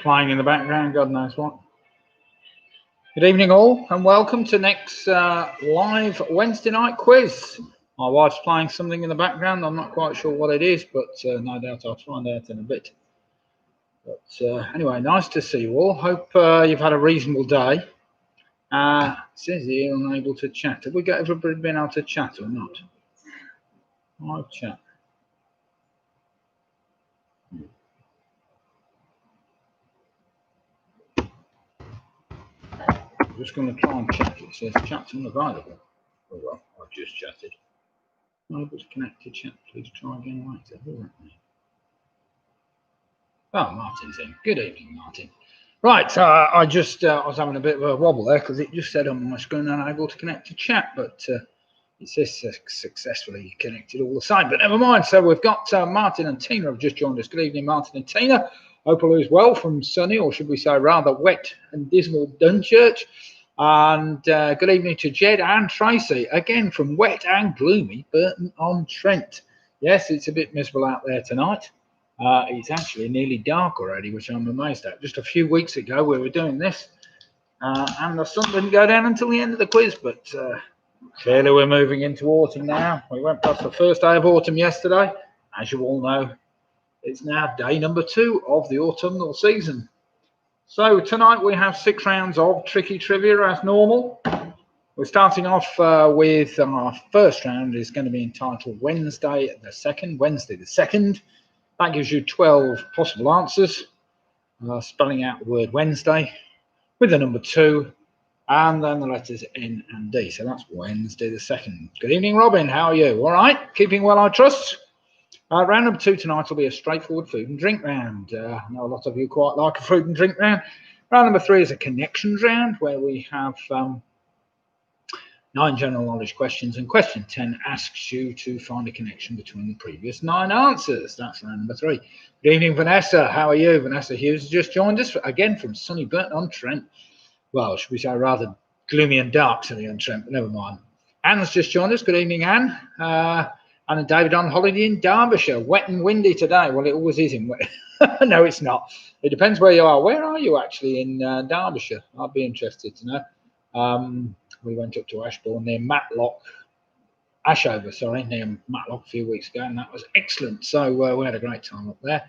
playing in the background, God knows what. Good evening all, and welcome to next live Wednesday night quiz. My wife's playing something in the background. I'm not quite sure what it is, but no doubt I'll find out in a bit. But anyway, nice to see you all. Hope you've had a reasonable day. It says here unable to chat. Have we got everybody been able to chat or not? Live chat. I'm just going to try and chat. It says chat's unavailable. Oh well, I've just chatted. Unable to connect to chat. Please try again later. Oh, Martin's in. Good evening, Martin. Right, I was having a bit of a wobble there because it just said on my screen unable to connect to chat, but it says successfully connected all the same. But never mind. So we've got Martin and Tina have just joined us. Good evening, Martin and Tina. Hope all is well from sunny, or should we say rather wet and dismal Dunchurch. And good evening to Jed and Tracy, again from wet and gloomy Burton-on-Trent. Yes, it's a bit miserable out there tonight. It's actually nearly dark already, which I'm amazed at. Just a few weeks ago we were doing this, and the sun didn't go down until the end of the quiz, but clearly we're moving into autumn now. We went past the first day of autumn yesterday. As you all know, it's now day number 2 of the autumnal season. So tonight we have 6 rounds of tricky trivia as normal. We're starting off with our first round is going to be entitled Wednesday the 2nd. That gives you 12 possible answers, spelling out the word Wednesday with the number 2 and then the letters N and D. So that's Wednesday the 2nd. Good evening, Robin. How are you? All right? Keeping well, I trust? Round number 2 tonight will be a straightforward food and drink round. I know a lot of you quite like a food and drink round. Round number 3 is a connections round where we have 9 general knowledge questions, and question 10 asks you to find a connection between the previous 9 answers. That's round number 3. Good evening, Vanessa. How are you? Vanessa Hughes has just joined us again from sunny Burton-on-Trent. Well, should we say rather gloomy and dark Sunny-on-Trent, but never mind. Anne's just joined us. Good evening, Anne. Anne and David on holiday in Derbyshire. Wet and windy today. Well, it always is in wet. No, it's not. It depends where you are. Where are you actually in Derbyshire? I'd be interested to know. We went up to Ashbourne near Ashover, near Matlock a few weeks ago, and that was excellent. So we had a great time up there.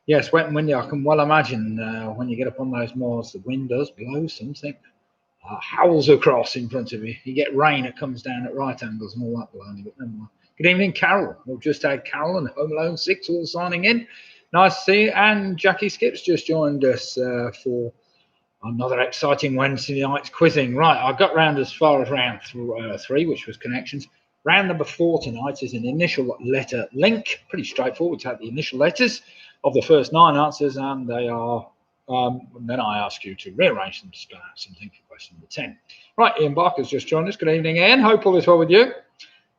Yes, wet and windy. I can well imagine when you get up on those moors, the wind does blow something. Howls across in front of you. You get rain, it comes down at right angles and all that baloney, but never mind. Good evening, Carol. We've just had Carol and Home Alone 6 all signing in. Nice to see you. And Jackie Skips just joined us for another exciting Wednesday night's quizzing. Right, I got round as far as round 3, which was connections. Round number 4 tonight is an initial letter link. Pretty straightforward. Take the initial letters of the first 9 answers, and they are. Then I ask you to rearrange them to spell out something for question number 10. Right, Ian Barker's just joined us. Good evening, Ian. Hope all is well with you.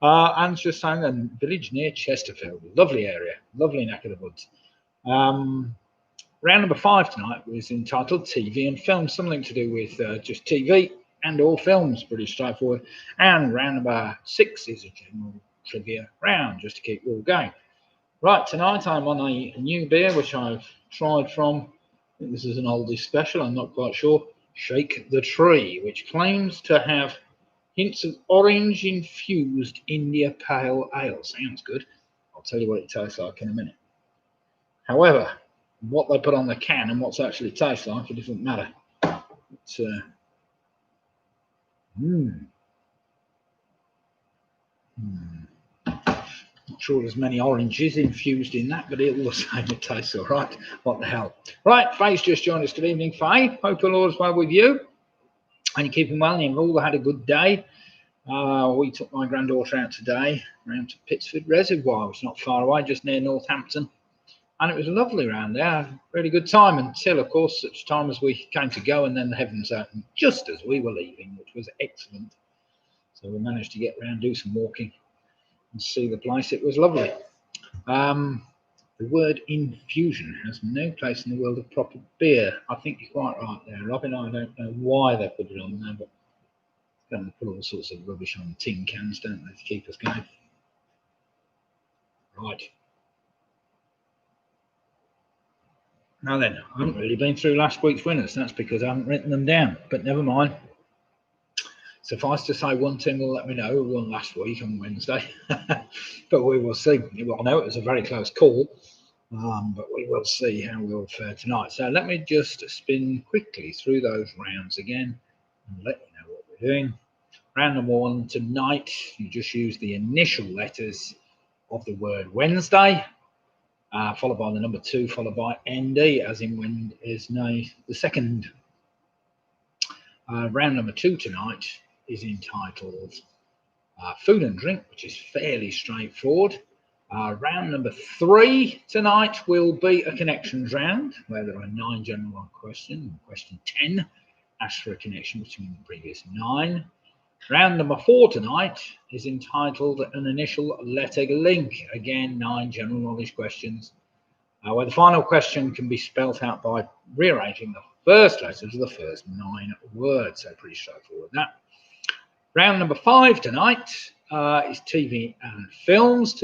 Anne's just saying a village near Chesterfield. Lovely area, lovely neck of the woods. Round number 5 tonight was entitled TV and Film, something to do with just TV and all films, pretty straightforward. And round number 6 is a general trivia round, just to keep you all going. Right, tonight I'm on a new beer, which I've tried from, I think this is an oldie special, I'm not quite sure, Shake the Tree, which claims to have hints of orange-infused India Pale Ale. Sounds good. I'll tell you what it tastes like in a minute. However, what they put on the can and what's actually tastes like, it doesn't matter. It's, Not sure there's many oranges infused in that, but all the same, it tastes all right. What the hell? Right, Faye's just joined us. Good evening, Faye. Hope all is well with you. And you're keeping well, and you've all had a good day. We took my granddaughter out today around to Pittsford Reservoir, which is not far away, just near Northampton. And it was lovely around there. Really good time until, of course, such time as we came to go, and then the heavens opened just as we were leaving, which was excellent. So we managed to get around, do some walking, and see the place. It was lovely. The word infusion has no place in the world of proper beer. I think you're quite right there, Robin. I don't know why they put it on there, but they put all sorts of rubbish on tin cans, don't they, to keep us going. Right. Now then, I haven't really been through last week's winners. That's because I haven't written them down, but never mind. Suffice to say, one team will let me know who won last week on Wednesday, but we will see. Well, no, it was a very close call, but we will see how we'll fare tonight. So let me just spin quickly through those rounds again and let you know what we're doing. Round number 1 tonight, you just use the initial letters of the word Wednesday, followed by the number 2, followed by ND, as in when is the second. Round number 2 tonight is entitled Food and Drink, which is fairly straightforward. Round number 3 tonight will be a connections round, where there are 9 general questions. Question 10 asks for a connection between the previous 9. Round number 4 tonight is entitled An Initial Letter Link. Again, 9 general knowledge questions, where the final question can be spelt out by rearranging the first letters of the first 9 words. So pretty straightforward that. Round number 5 tonight is TV and films.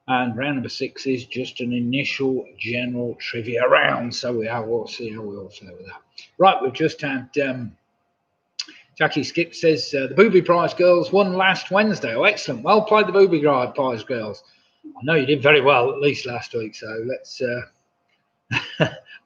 And round number 6 is just an initial general trivia round. So we'll see how we all fare with that. Right, we've just had Jackie Skip says the Booby Prize girls won last Wednesday. Oh, excellent. Well played, the Booby Prize girls. I know you did very well, at least last week. So let's,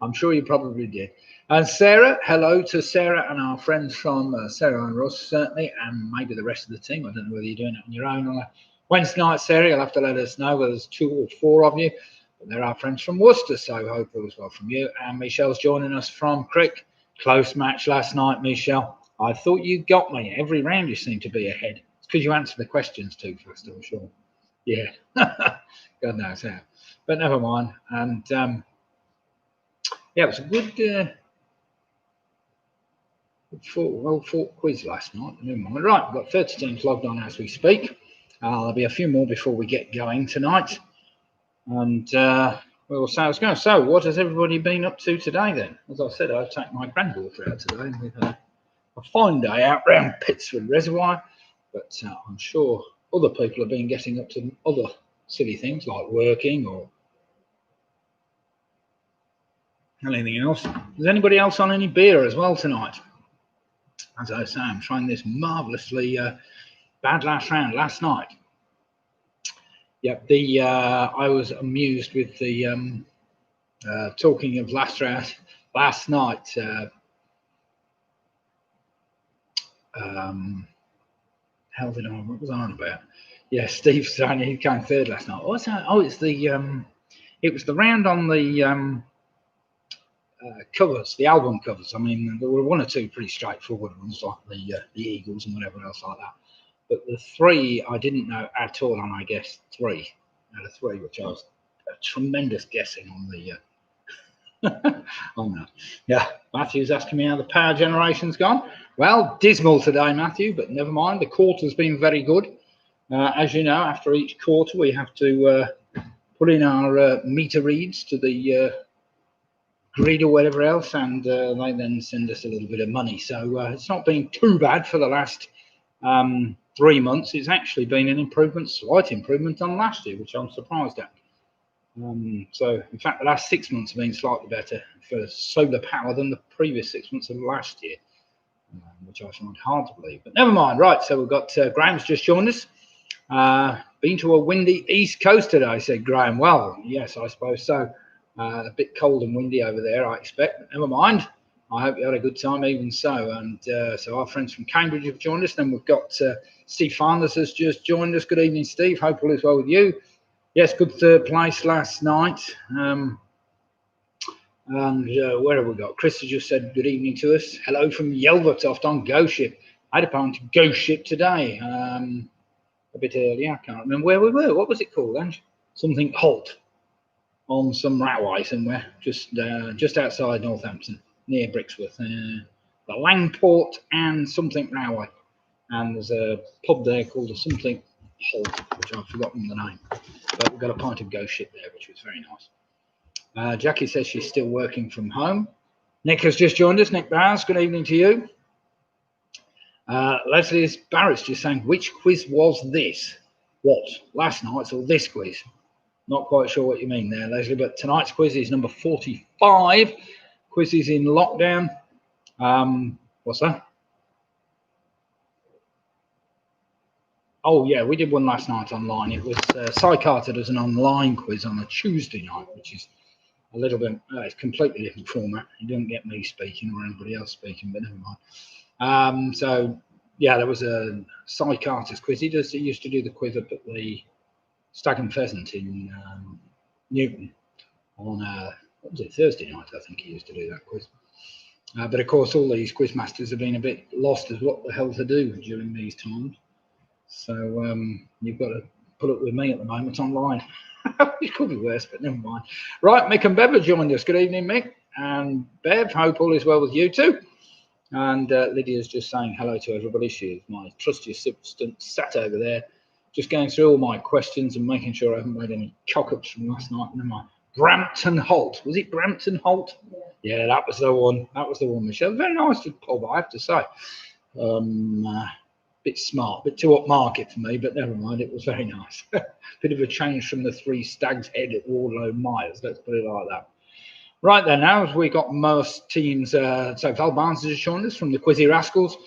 I'm sure you probably did. And Sarah, hello to Sarah and our friends from Sarah and Russ, certainly, and maybe the rest of the team. I don't know whether you're doing it on your own on a Wednesday night, Sarah. You'll have to let us know whether there's 2 or 4 of you. But there are friends from Worcester, so hope all is well from you. And Michelle's joining us from Crick. Close match last night, Michelle. I thought you got me. Every round you seem to be ahead. It's because you answer the questions too fast, I'm sure. Yeah, God knows how. But never mind. And yeah, it was a good, well-fought quiz last night. Never mind. Right, we've got 30 teams logged on as we speak. There'll be a few more before we get going tonight. And we'll see how it's going. So, what has everybody been up to today then? As I said, I've taken my granddaughter out today, and we've had a fine day out round Pittsford Reservoir. But I'm sure other people have been getting up to other silly things like working or anything else. Is anybody else on any beer as well tonight? As I say, I'm trying this marvellously bad last night. Yep, I was amused with the talking of last night. What was I on about? Yeah, Steve saying he came third last night. What's that? Oh, it's it was the round on the covers, the album covers. I mean, there were 1 or 2 pretty straightforward ones, like the Eagles and whatever else like that. But the 3 I didn't know at all, and I guessed 3 out of 3, which I was a tremendous guessing on the. On that. Yeah, Matthew's asking me how the power generation's gone. Well, dismal today, Matthew, but never mind. The quarter's been very good. As you know, after each quarter, we have to put in our meter reads to the grid or whatever else, and they then send us a little bit of money. So it's not been too bad for the last 3 months. It's actually been an improvement, slight improvement on last year, which I'm surprised at. So, in fact, the last 6 months have been slightly better for solar power than the previous 6 months of last year, which I find hard to believe. But never mind. Right, so we've got Graham's just joined us. Been to a windy East Coast today, said Graham. Well, yes, I suppose so. A bit cold and windy over there, I expect. But never mind. I hope you had a good time, even so. And so our friends from Cambridge have joined us. Then we've got Steve Flanders has just joined us. Good evening, Steve. Hope all is well with you. Yes, good third place last night. And where have we got? Chris has just said good evening to us. Hello from Yelvertoft on Go Ship. I had a plan to Go Ship today. A bit earlier. I can't remember where we were. What was it called, Ange? Something Holt on some railway somewhere, just outside Northampton, near Brixworth. The Langport and something railway. And there's a pub there called a something Holt, which I've forgotten the name. But we've got a pint of Go Ship there, which was very nice. Jackie says she's still working from home. Nick has just joined us. Nick Bowers, good evening to you. Leslie Barrett's just saying, which quiz was this? What? Last night's or this quiz? Not quite sure what you mean there, Leslie, but tonight's quiz is number 45. Quizzes in lockdown. What's that? Oh, yeah, we did one last night online. It was Psycarter does an online quiz on a Tuesday night, which is a little bit, it's completely different format. You don't get me speaking or anybody else speaking, but never mind. So, yeah, there was a Psycarter's quiz. He used to do the quiz up at the Stag and Pheasant in Newton on, what was it, Thursday night, I think he used to do that quiz. But of course, all these quiz masters have been a bit lost as what the hell to do during these times. So you've got to put up with me at the moment online. It could be worse, but never mind. Right, Mick and Bev have joined us. Good evening, Mick and Bev. Hope all is well with you too. And Lydia's just saying hello to everybody. She is my trusty assistant sat over there, just going through all my questions and making sure I haven't made any cock-ups from last night. Never mind. Brampton Holt. Was it Brampton Holt? Yeah, that was the one. That was the one, Michelle. Very nice to pull, I have to say. Bit smart, bit too upmarket for me, but never mind, it was very nice. Bit of a change from the Three Stags Head at Wardlow Myers, let's put it like that. Right then, now we got most teams. So Val Barnes has joined us from the Quizzy Rascals,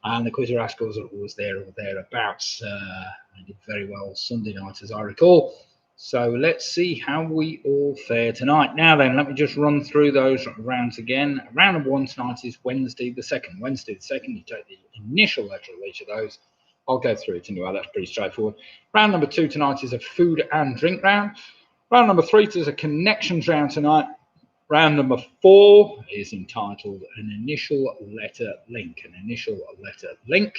and the Quizzy Rascals are always there or thereabouts. They did very well Sunday night, as I recall. So let's see how we all fare tonight. Now then, let me just run through those rounds again. Round number one tonight is Wednesday the 2nd. Wednesday the 2nd, you take the initial letter of each of those. I'll go through it anyway, that's pretty straightforward. Round number 2 tonight is a food and drink round. Round number 3 is a connections round tonight. Round number 4 is entitled an initial letter link. An initial letter link.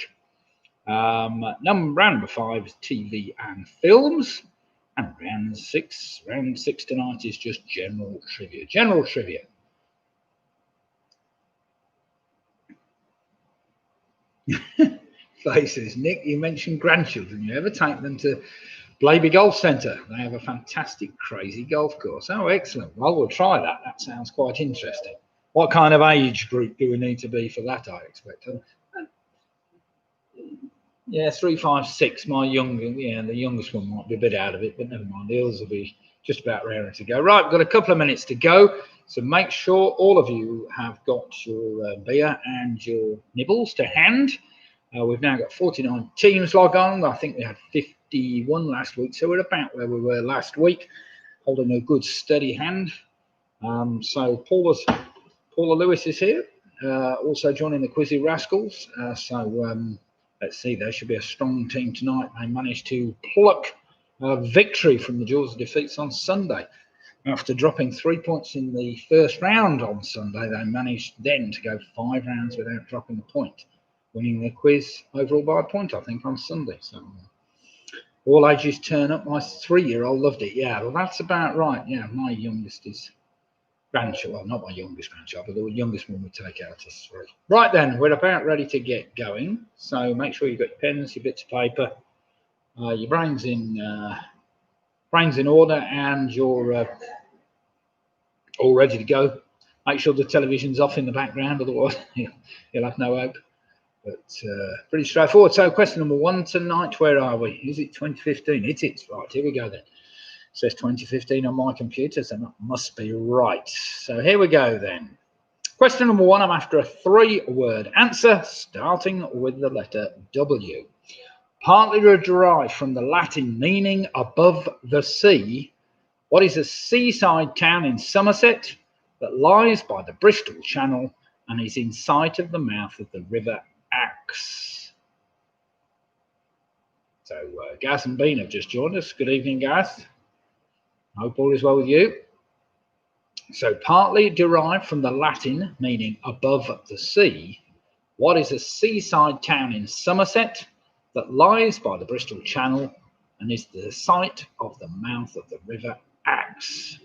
Round number 5 is TV and films. And round six tonight is just general trivia. General trivia. Faces. Nick, you mentioned grandchildren. You ever take them to Blaby Golf Centre? They have a fantastic, crazy golf course. Oh, excellent. Well, we'll try that. That sounds quite interesting. What kind of age group do we need to be for that, I expect? Yeah, 3, 5, 6. My the youngest one might be a bit out of it, but never mind. The others will be just about raring to go. Right, we've got a couple of minutes to go, so make sure all of you have got your beer and your nibbles to hand. We've now got 49 teams log on. I think we had 51 last week, so we're about where we were last week, holding a good steady hand. So Paula Lewis is here, also joining the Quizzy Rascals. Let's see, there should be a strong team tonight. They managed to pluck a victory from the jaws of defeats on Sunday. After dropping 3 points in the first round on Sunday, they managed then to go 5 rounds without dropping a point, winning the quiz overall by a point, I think, on Sunday. So all ages turn up. My 3-year-old loved it. Yeah, well, that's about right. Yeah, my youngest is grandchild, well, not my youngest grandchild, but the youngest one we take out is 3. Right then, we're about ready to get going. So make sure you've got your pens, your bits of paper, your brains in order, and you're all ready to go. Make sure the television's off in the background, otherwise you'll have no hope. But pretty straightforward. So question number 1 tonight, where are we? Is it 2015? It is. Right, here we go then. It says 2015 on my computer, so that must be right. So here we go then. Question number 1, I'm after a 3-word answer, starting with the letter W. Partly derived from the Latin meaning above the sea, what is a seaside town in Somerset that lies by the Bristol Channel and is in sight of the mouth of the River Axe? So Gareth and Bean have just joined us. Good evening, Gareth. Hope all is well with you. So partly derived from the Latin meaning above the sea, what is a seaside town in Somerset that lies by the Bristol Channel and is the site of the mouth of the River Axe?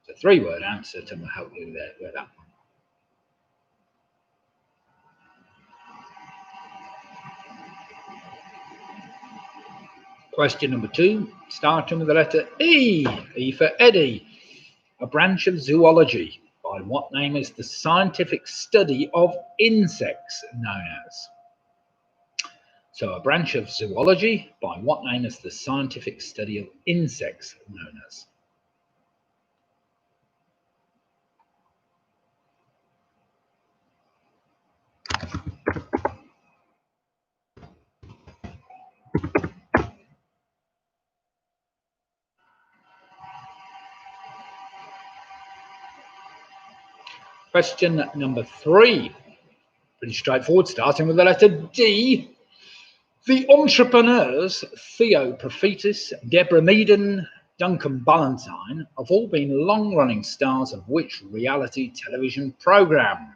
It's a 3-word answer to help you there with that one. Question number 2, starting with the letter E. E for Eddie. A branch of zoology. By what name is the scientific study of insects known as? So a branch of zoology, by what name is the scientific study of insects known as? Question number 3. Pretty straightforward, starting with the letter D. The entrepreneurs Theo Prophetus, Deborah Meaden, Duncan Ballantyne have all been long-running stars of which reality television programme?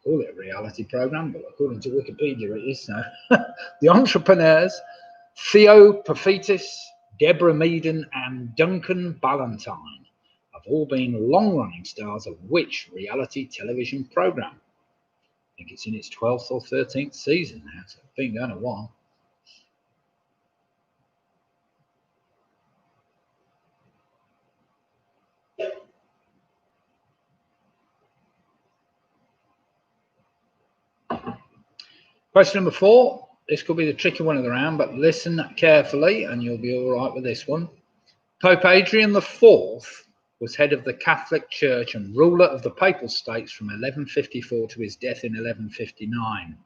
Call it a reality programme, but according to Wikipedia it is so. The entrepreneurs Theo Prophetus, Deborah Meaden and Duncan Ballantyne have all been long-running stars of which reality television programme? I think it's in its 12th or 13th season now, so it's been going a while. Question number 4. This could be the tricky one of the round, but listen carefully and you'll be all right with this one. Pope Adrian IV was head of the Catholic Church and ruler of the Papal States from 1154 to his death in 1159.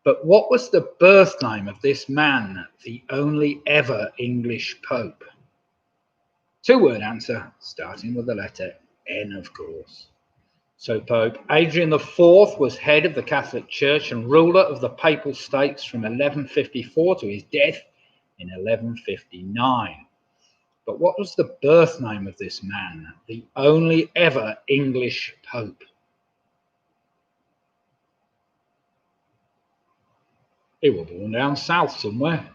But what was the birth name of this man, the only ever English Pope? 2-word answer, starting with the letter N, of course. So Pope Adrian IV was head of the Catholic Church and ruler of the Papal States from 1154 to his death in 1159. But what was the birth name of this man, the only ever English Pope? He was born down south somewhere.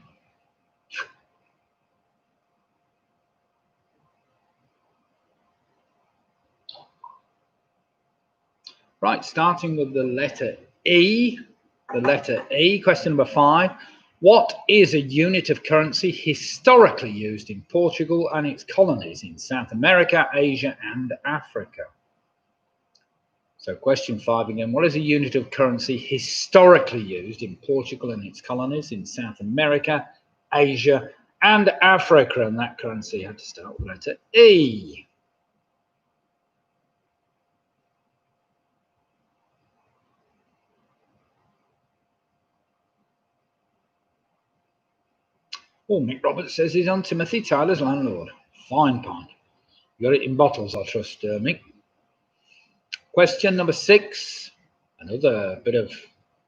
Right, starting with the letter E. The letter E, question number 5. What is a unit of currency historically used in Portugal and its colonies in South America, Asia, and Africa? So question 5 again. What is a unit of currency historically used in Portugal and its colonies in South America, Asia, and Africa? And that currency had to start with the letter E. Oh, Mick Roberts says he's on Timothy Tyler's landlord. Fine pint. You got it in bottles, I trust, Mick. Question number 6. Another bit of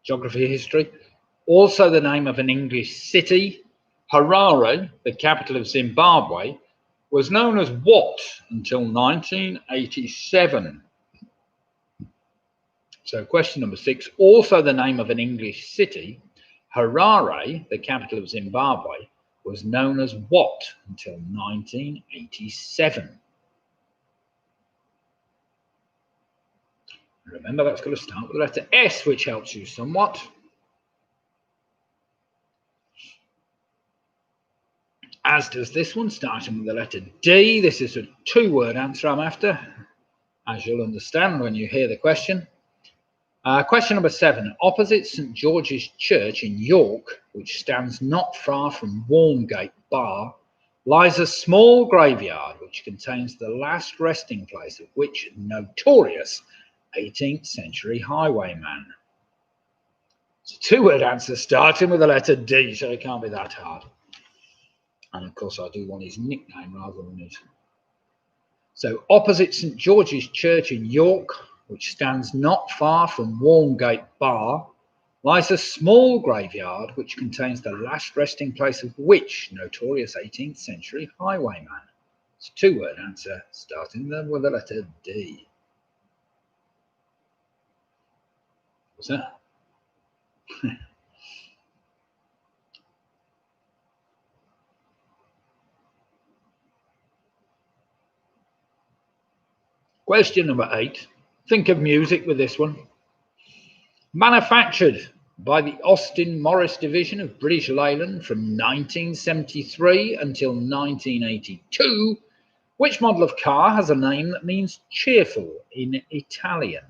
geography history. Also the name of an English city. Harare, the capital of Zimbabwe, was known as what until 1987? So question number 6. Also the name of an English city. Harare, the capital of Zimbabwe, was known as what until 1987? Remember, that's got to start with the letter S, which helps you somewhat. As does this one, starting with the letter D. This is a 2-word answer I'm after, as you'll understand when you hear the question. Question number 7. Opposite St George's Church in York, which stands not far from Walmgate Bar, lies a small graveyard which contains the last resting place of which notorious 18th century highwayman? It's a 2-word answer starting with the letter D, so it can't be that hard. And of course, I do want his nickname rather than his. So, opposite St George's Church in York, which stands not far from Walmgate Bar, lies a small graveyard which contains the last resting place of which notorious 18th century highwayman? It's a 2-word answer, starting with the letter D. What's that? Question number 8. Think of music with this one. Manufactured by the Austin Morris division of British Leyland from 1973 until 1982, which model of car has a name that means cheerful in Italian?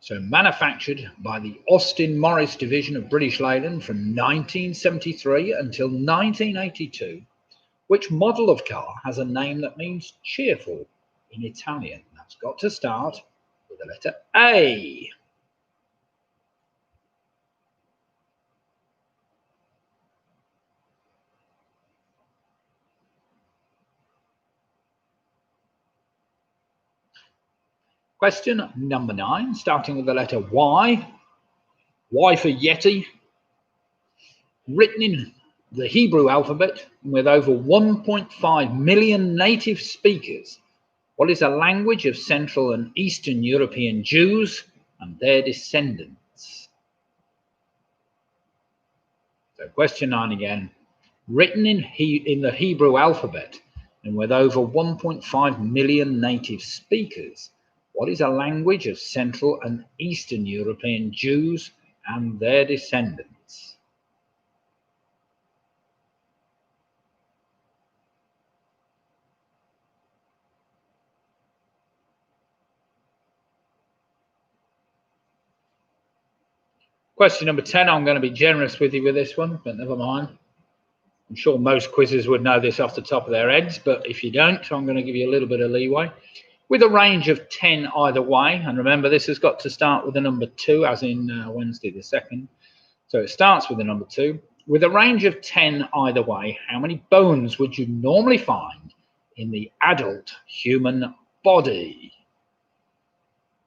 So manufactured by the Austin Morris division of British Leyland from 1973 until 1982, which model of car has a name that means cheerful in Italian? That's got to start with the letter A. Question number 9, starting with the letter Y. Y for Yeti. Written in the Hebrew alphabet with over 1.5 million native speakers, what is a language of Central and Eastern European Jews and their descendants? So question 9 again. Written in the Hebrew alphabet and with over 1.5 million native speakers, what is a language of Central and Eastern European Jews and their descendants? Question number 10, I'm going to be generous with you with this one, but never mind. I'm sure most quizzes would know this off the top of their heads, but if you don't, I'm going to give you a little bit of leeway. With a range of 10 either way, and remember this has got to start with the number 2, as in Wednesday the 2nd. So it starts with the number 2. With a range of 10 either way, how many bones would you normally find in the adult human body?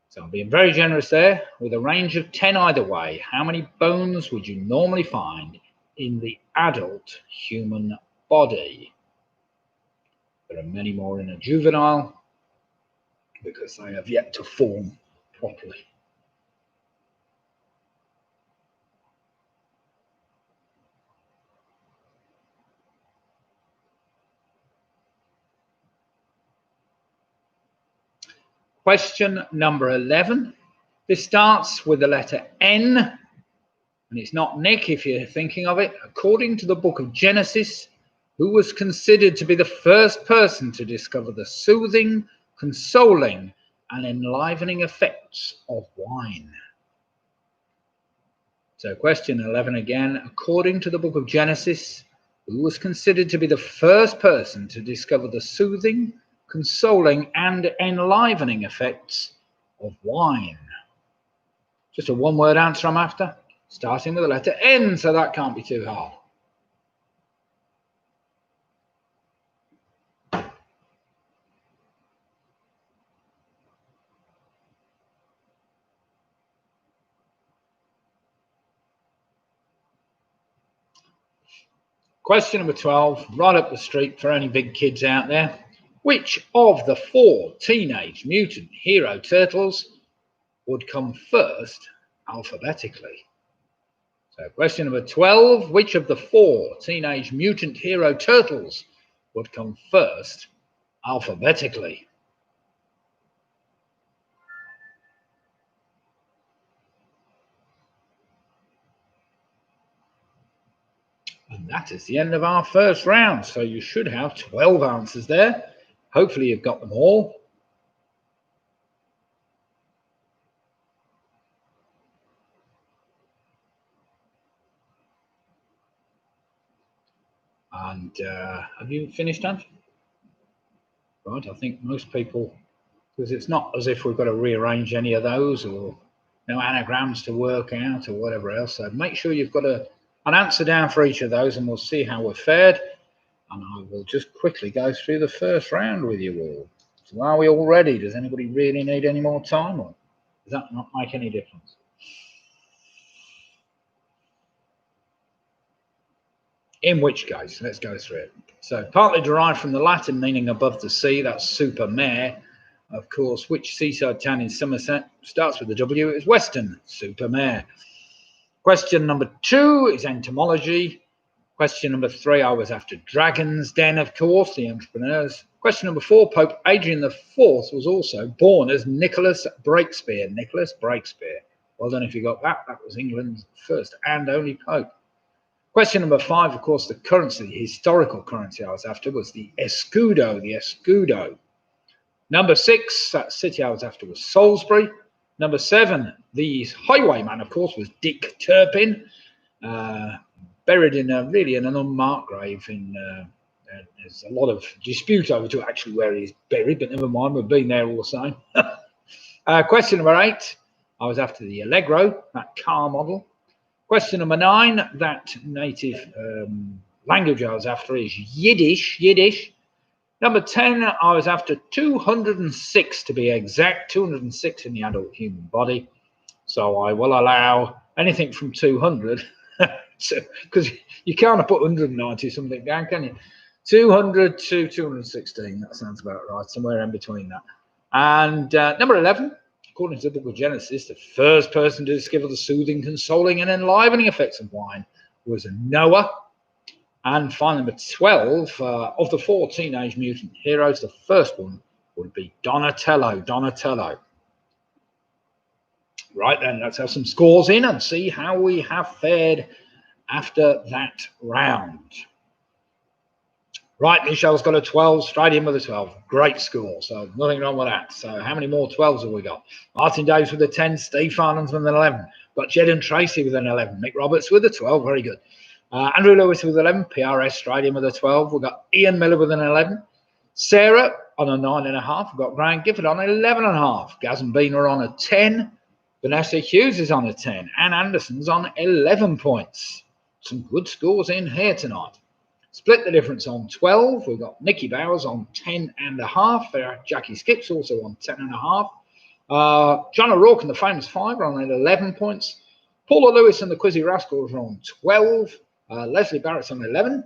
So I'm being very generous there. With a range of 10 either way, how many bones would you normally find in the adult human body? There are many more in a juvenile because they have yet to form properly. Question number 11. This starts with the letter N, and it's not Nick if you're thinking of it. According to the book of Genesis, who was considered to be the first person to discover the soothing, consoling, and enlivening effects of wine? So question 11 again. According to the book of Genesis, who was considered to be the first person to discover the soothing, consoling, and enlivening effects of wine? Just a one-word answer I'm after, starting with the letter N, so that can't be too hard. Question number 12, right up the street for any big kids out there. Which of the 4 Teenage Mutant Hero Turtles would come first alphabetically? So question number 12, which of the 4 Teenage Mutant Hero Turtles would come first alphabetically? And that is the end of our first round. So you should have 12 answers there. Hopefully you've got them all. And have you finished, Ant? Right, I think most people, because it's not as if we've got to rearrange any of those or no anagrams to work out or whatever else. So make sure you've got an answer down for each of those and we'll see how we're fared. And I will just quickly go through the first round with you all. So are we all ready? Does anybody really need any more time, or does that not make any difference? In which case, let's go through it. So partly derived from the Latin meaning above the sea, that's super mare. Of course, which seaside town in Somerset starts with the W? It's Weston, super mare. Question number 2 is entomology. Question number 3, I was after Dragon's Den, of course, the entrepreneurs. Question number 4, Pope Adrian IV was also born as Nicholas Breakspere. Nicholas Breakspere. Well done if you got that. That was England's first and only Pope. Question number 5, of course, the currency, the historical currency I was after was the escudo, the escudo. Number 6, that city I was after was Salisbury. Number 7, the highwayman, of course, was Dick Turpin, buried in really in an unmarked grave. There's a lot of dispute over to actually where he's buried, but never mind, we've been there all the same. Question number 8, I was after the Allegro, that car model. Question number 9, that native language I was after is Yiddish. Number 10, I was after 206 to be exact, 206 in the adult human body. So I will allow anything from 200, because you can't put 190 something down, can you? 200 to 216, that sounds about right, somewhere in between that. And number 11, according to the book of Genesis, the first person to discover the soothing, consoling, and enlivening effects of wine was Noah. And finally, number 12, of the 4 Teenage Mutant Heroes, the first one would be Donatello. Right then, let's have some scores in and see how we have fared after that round. Right, Michelle's got a 12, straight in with a 12. Great score, so nothing wrong with that. So how many more 12s have we got? Martin Davis with a 10, Steve Farnham's with an 11. Got Jed and Tracy with an 11. Nick Roberts with a 12, very good. Andrew Lewis with 11, PRS straight in with a 12. We've got Ian Miller with an 11. Sarah on a 9.5. We've got Grant Gifford on 11.5. Gaz and Bean are on a 10. Vanessa Hughes is on a 10. Anne Anderson's on 11 points. Some good scores in here tonight. Split the difference on 12. We've got Nikki Bowers on 10.5. Jackie Skips also on 10.5. John O'Rourke and the Famous Five are on 11 points. Paula Lewis and the Quizzy Rascals are on 12. Leslie Barrett's on 11.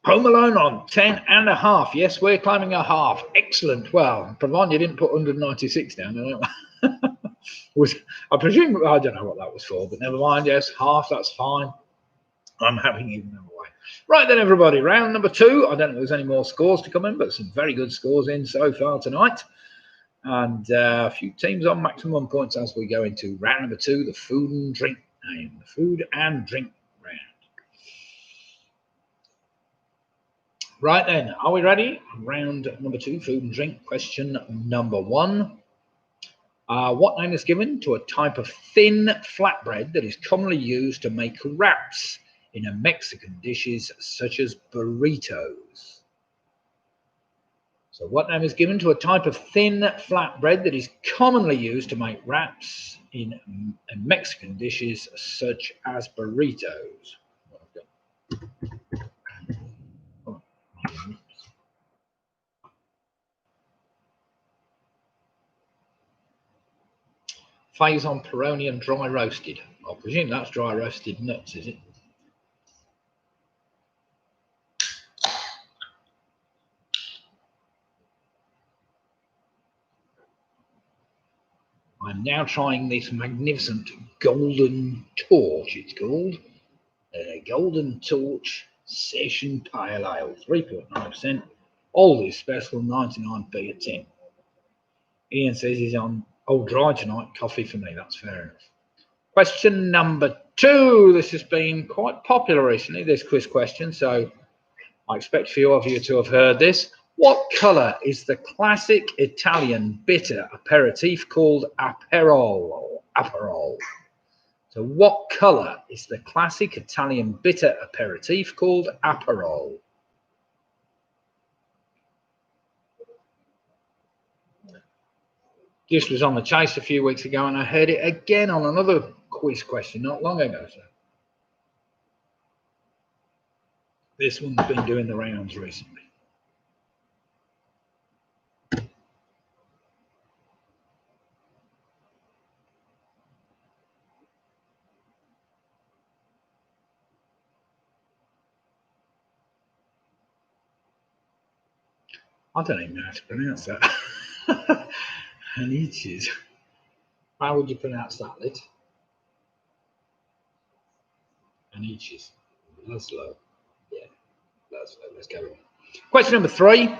Home Alone on 10.5. Yes, we're climbing a half. Excellent. Well, provided you didn't put 196 down. I presume, I don't know what that was for, but never mind. Yes, half, that's fine. I'm happy even that way. Right then, everybody, round number 2. I don't know if there's any more scores to come in, but some very good scores in so far tonight. And a few teams on maximum points as we go into round number 2, the food and drink round. The food and drink round. Right then, are we ready? Round number 2, food and drink. Question number 1. What name is given to a type of thin flatbread that is commonly used to make wraps in Mexican dishes such as burritos? So what name is given to a type of thin flatbread that is commonly used to make wraps in Mexican dishes such as burritos? Phase on Peroni and dry roasted. I presume that's dry roasted nuts, is it? I'm now trying this magnificent golden torch, it's called. Golden Torch Session Pale Ale, 3.9%. Oldest special, 99p a tin. Ian says he's on dry tonight. Coffee for me, that's fair enough. Question number 2. This has been quite popular recently, this quiz question, so I expect a few of you to have heard this. What colour is the classic Italian bitter aperitif called Aperol? So what colour is the classic Italian bitter aperitif called Aperol? This was on the Chase a few weeks ago, and I heard it again on another quiz question not long ago. So this one's been doing the rounds recently. I don't even know how to pronounce that. Haniches. How would you pronounce that, Lit? Haniches. Laszlo. Yeah, Laszlo. Let's go on. Question number 3.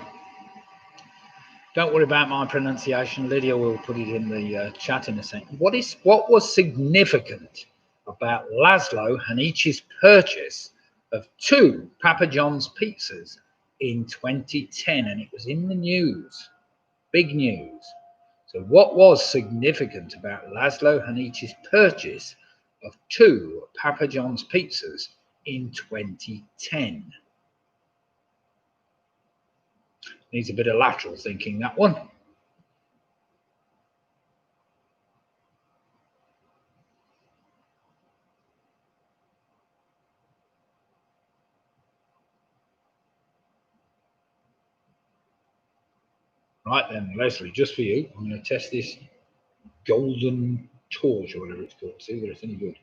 Don't worry about my pronunciation. Lydia will put it in the chat in a second. What was significant about Laszlo Hanich's purchase of 2 Papa John's pizzas in 2010? And it was in the news. Big news. So what was significant about Laszlo Hanich's purchase of 2 Papa John's pizzas in 2010? Needs a bit of lateral thinking, that one. Right then, Leslie, just for you, I'm going to test this golden torch or whatever it's called, see whether it's any good.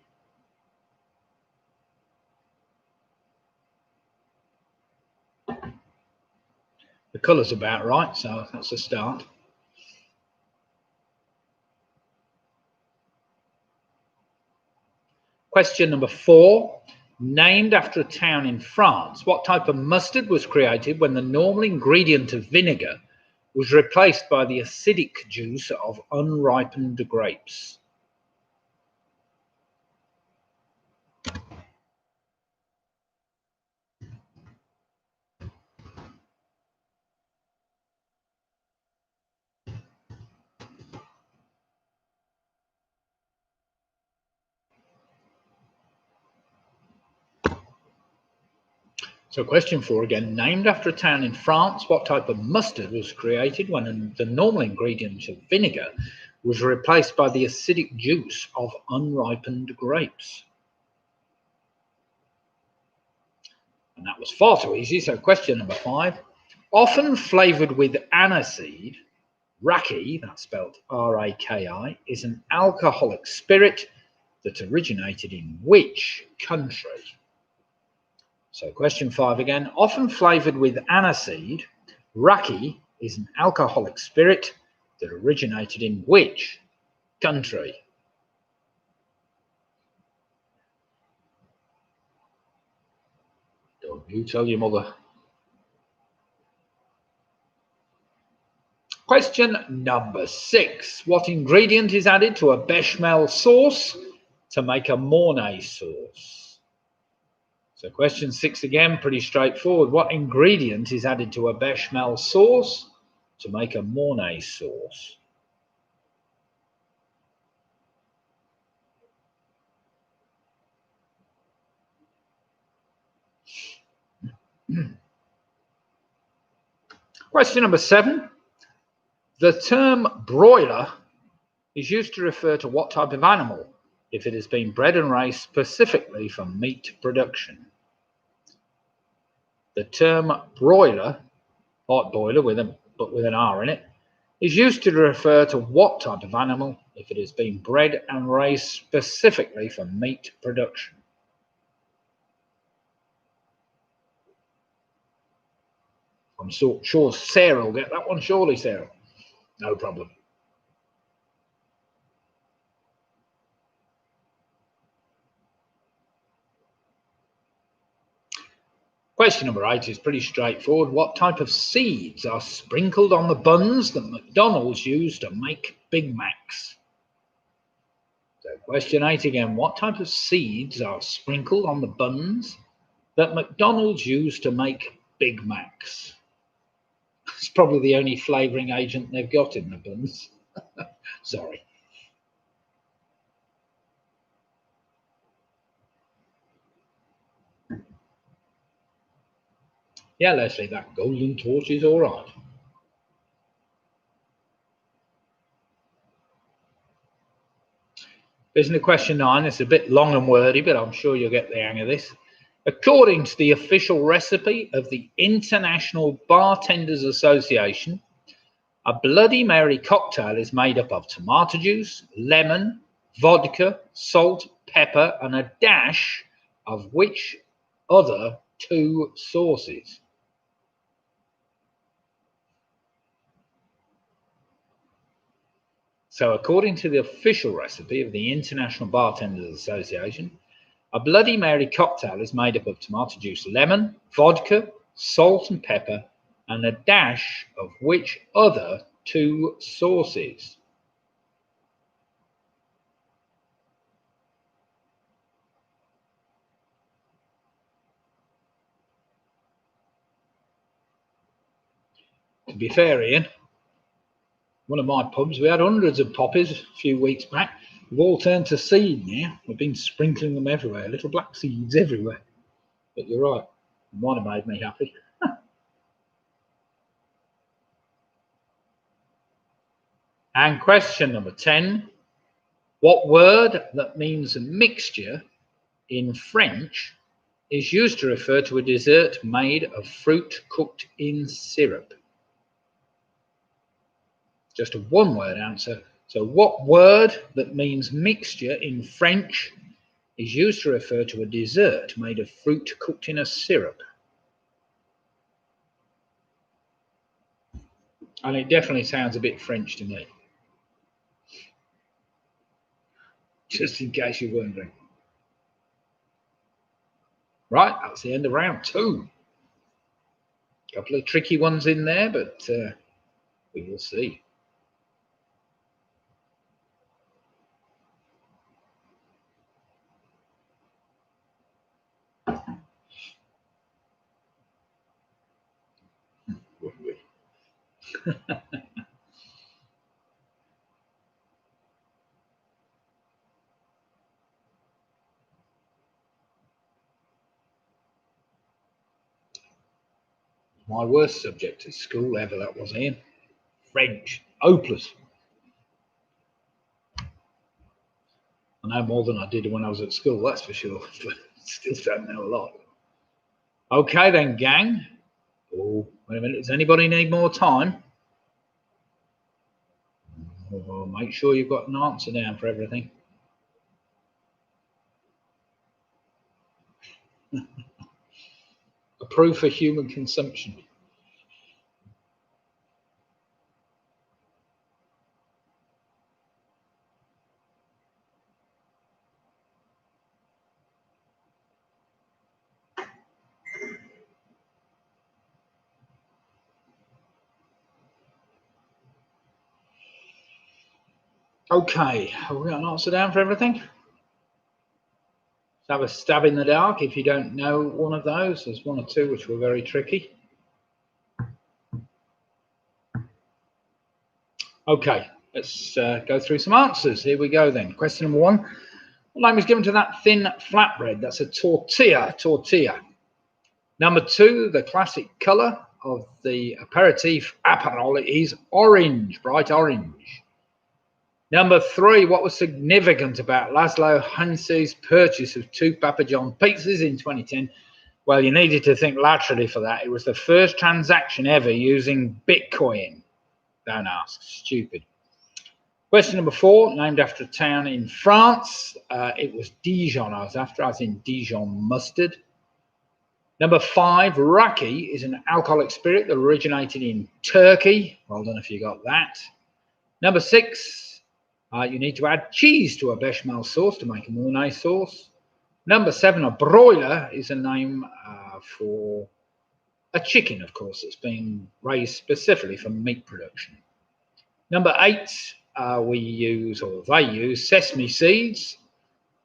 The colour's about right, so that's a start. Question number 4. Named after a town in France, what type of mustard was created when the normal ingredient of vinegar was replaced by the acidic juice of unripened grapes? So question 4 again, named after a town in France, what type of mustard was created when the normal ingredient of vinegar was replaced by the acidic juice of unripened grapes? And that was far too easy, so question number 5. Often flavoured with aniseed, raki, that's spelled R-A-K-I, is an alcoholic spirit that originated in which country? So question 5 again. Often flavoured with aniseed, raki is an alcoholic spirit that originated in which country? Don't you tell your mother. Question number 6. What ingredient is added to a bechamel sauce to make a Mornay sauce? So question 6 again, pretty straightforward. What ingredient is added to a bechamel sauce to make a Mornay sauce? Question number 7. The term broiler is used to refer to what type of animal if it has been bred and raised specifically for meat production? The term broiler, like boiler but with an R in it, is used to refer to what type of animal if it has been bred and raised specifically for meat production? I'm sure Sarah will get that one. Surely, Sarah. No problem. Question number 8 is pretty straightforward. What type of seeds are sprinkled on the buns that McDonald's use to make Big Macs? So question 8 again. What type of seeds are sprinkled on the buns that McDonald's use to make Big Macs? It's probably the only flavouring agent they've got in the buns. Sorry. Yeah, Leslie, that golden torch is all right. Listen to question 9. It's a bit long and wordy, but I'm sure you'll get the hang of this. According to the official recipe of the International Bartenders Association, a Bloody Mary cocktail is made up of tomato juice, lemon, vodka, salt, pepper, and a dash of which other 2 sauces? So according to the official recipe of the International Bartenders Association, a Bloody Mary cocktail is made up of tomato juice, lemon, vodka, salt and pepper, and a dash of which other 2 sauces? To be fair, Ian, one of my pubs, we had hundreds of poppies a few weeks back. They've all turned to seed now. We've been sprinkling them everywhere, little black seeds everywhere. But you're right, it might have made me happy. And question number 10. What word that means mixture in French is used to refer to a dessert made of fruit cooked in syrup? Just a one-word answer. So what word that means mixture in French is used to refer to a dessert made of fruit cooked in a syrup? And it definitely sounds a bit French to me. Just in case you're wondering. Right, that's the end of round 2. A couple of tricky ones in there, but we will see. Wouldn't we? My worst subject at school ever, that was, Ian. French. Hopeless. I know more than I did when I was at school, that's for sure, but still don't know a lot. Okay then, gang. Oh, wait a minute. Does anybody need more time? Well, make sure you've got an answer down for everything. Approved for human consumption. Okay, have we got an answer down for everything? Let's have a stab in the dark if you don't know one of those. There's one or two which were very tricky. Okay, let's go through some answers. Here we go then. Question number 1. What name is given to that thin flatbread? That's a tortilla. Number 2, the classic colour of the aperitif Aperol is orange, bright orange. Number 3, what was significant about Laszlo Hanse's purchase of 2 Papa John pizzas in 2010? Well, you needed to think laterally for that. It was the first transaction ever using Bitcoin. Don't ask, stupid. Question number 4, named after a town in France. It was Dijon I was after, as in Dijon mustard. Number 5, raki is an alcoholic spirit that originated in Turkey. Well done if you got that. Number 6, you need to add cheese to a bechamel sauce to make a Mornay sauce. Number 7, a broiler is a name for a chicken, of course, that's been raised specifically for meat production. Number 8, they use sesame seeds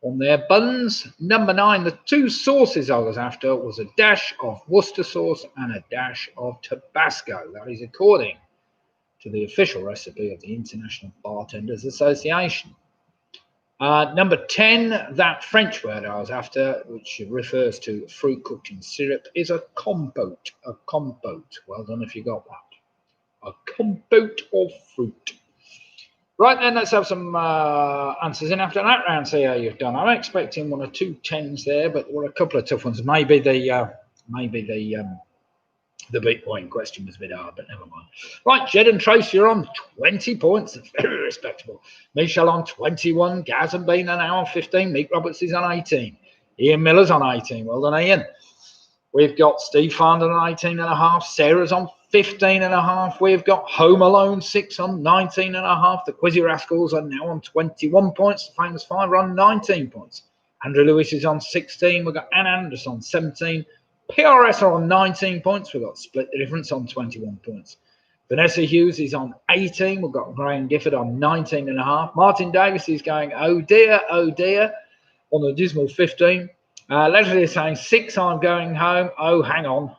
on their buns. Number 9, the 2 sauces I was after was a dash of Worcester sauce and a dash of Tabasco. That is according to the official recipe of the International Bartenders Association. Number 10, that French word I was after, which refers to fruit cooked in syrup, is a compote. A compote. Well done if you got that. A compote of fruit. Right then, let's have some answers in after that round. See how you've done. I'm expecting 1 or 2 10s there, but there were a couple of tough ones. Maybe the Bitcoin question was a bit hard, but never mind. Right, Jed and Trace, you're on 20 points. That's very respectable. Michelle on 21. Gaz and Bean are now on 15. Meek Roberts is on 18. Ian Miller's on 18. Well done, Ian. We've got Steve Farndon on 18.5. Sarah's on 15.5. We've got Home Alone 6 on 19.5. The Quizzy Rascals are now on 21 points. The Famous Five are on 19 points. Andrew Lewis is on 16. We've got Ann Anderson on 17. PRS are on 19 points. We've got Split the Difference on 21 points. Vanessa Hughes is on 18. We've got Graham Gifford on 19.5. Martin Davis is going, oh dear, on the dismal 15. Leslie is saying 6, I'm going home. Oh, hang on.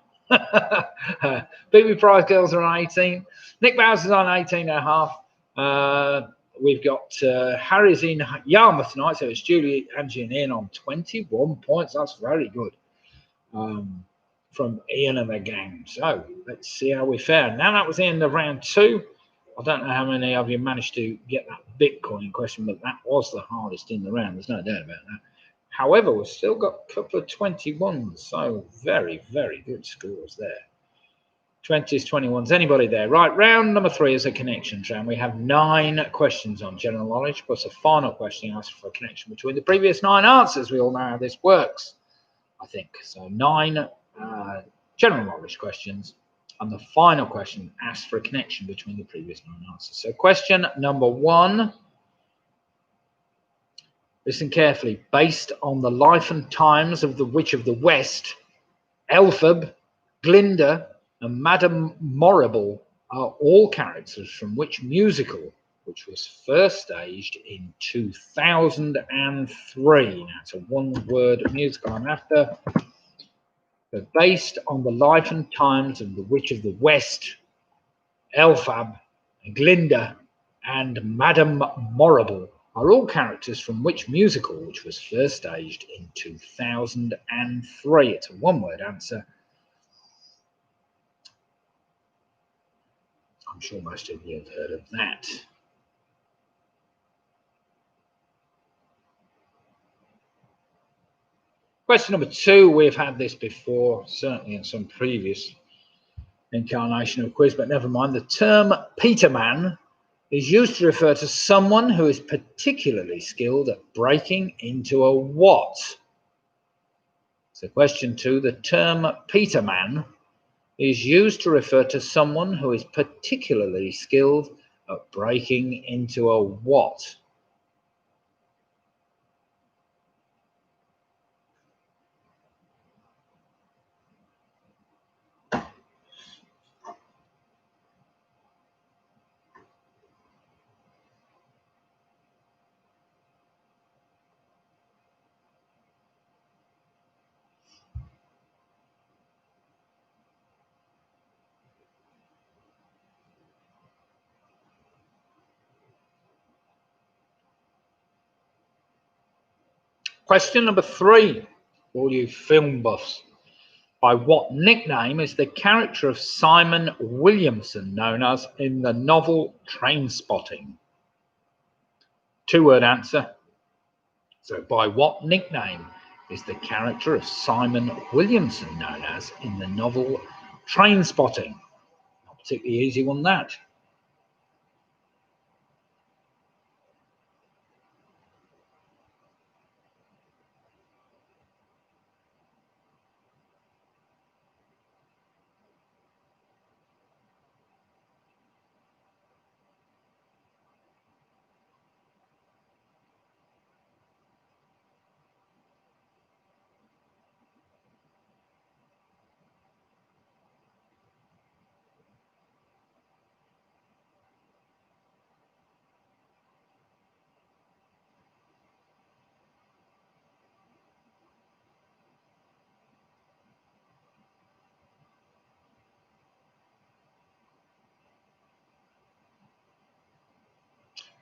BB Prize Girls are on 18. Nick Bowers is on 18.5. We've got Harry's in Yarmouth tonight, so it's Julie, Angie, and Ian on 21 points. That's very good from Ian and the gang. So let's see how we fare. Now that was the end of round 2. I don't know how many of you managed to get that Bitcoin question, but that was the hardest in the round. There's no doubt about that. However, we've still got a couple of 21s, so very, very good scores there. 20s, 21s, anybody there? Right, round number 3 is a connections round. We have 9 questions on general knowledge, plus a final question asking for a connection between the previous 9 answers. We all know how this works, I think. So 9 general knowledge questions, and the final question asks for a connection between the previous 9 answers. So question number 1, listen carefully. Based on the life and times of the Witch of the West, Elphab, Glinda, and Madame Morrible are all characters from which musical, which was first staged in 2003? That's a one-word musical I'm after. But based on the life and times of the Witch of the West, Elphab, Glinda, and Madame Morrible are all characters from which musical, which was first staged in 2003? It's a one-word answer. I'm sure most of you have heard of that. Question number 2, we've had this before, certainly in some previous incarnation of quiz, but never mind. The term Peterman is used to refer to someone who is particularly skilled at breaking into a what? So question 2, the term Peterman is used to refer to someone who is particularly skilled at breaking into a what? Question number 3, all you film buffs. By what nickname is the character of Simon Williamson known as in the novel Trainspotting? 2-word answer. So by what nickname is the character of Simon Williamson known as in the novel Trainspotting? Not particularly easy one, that.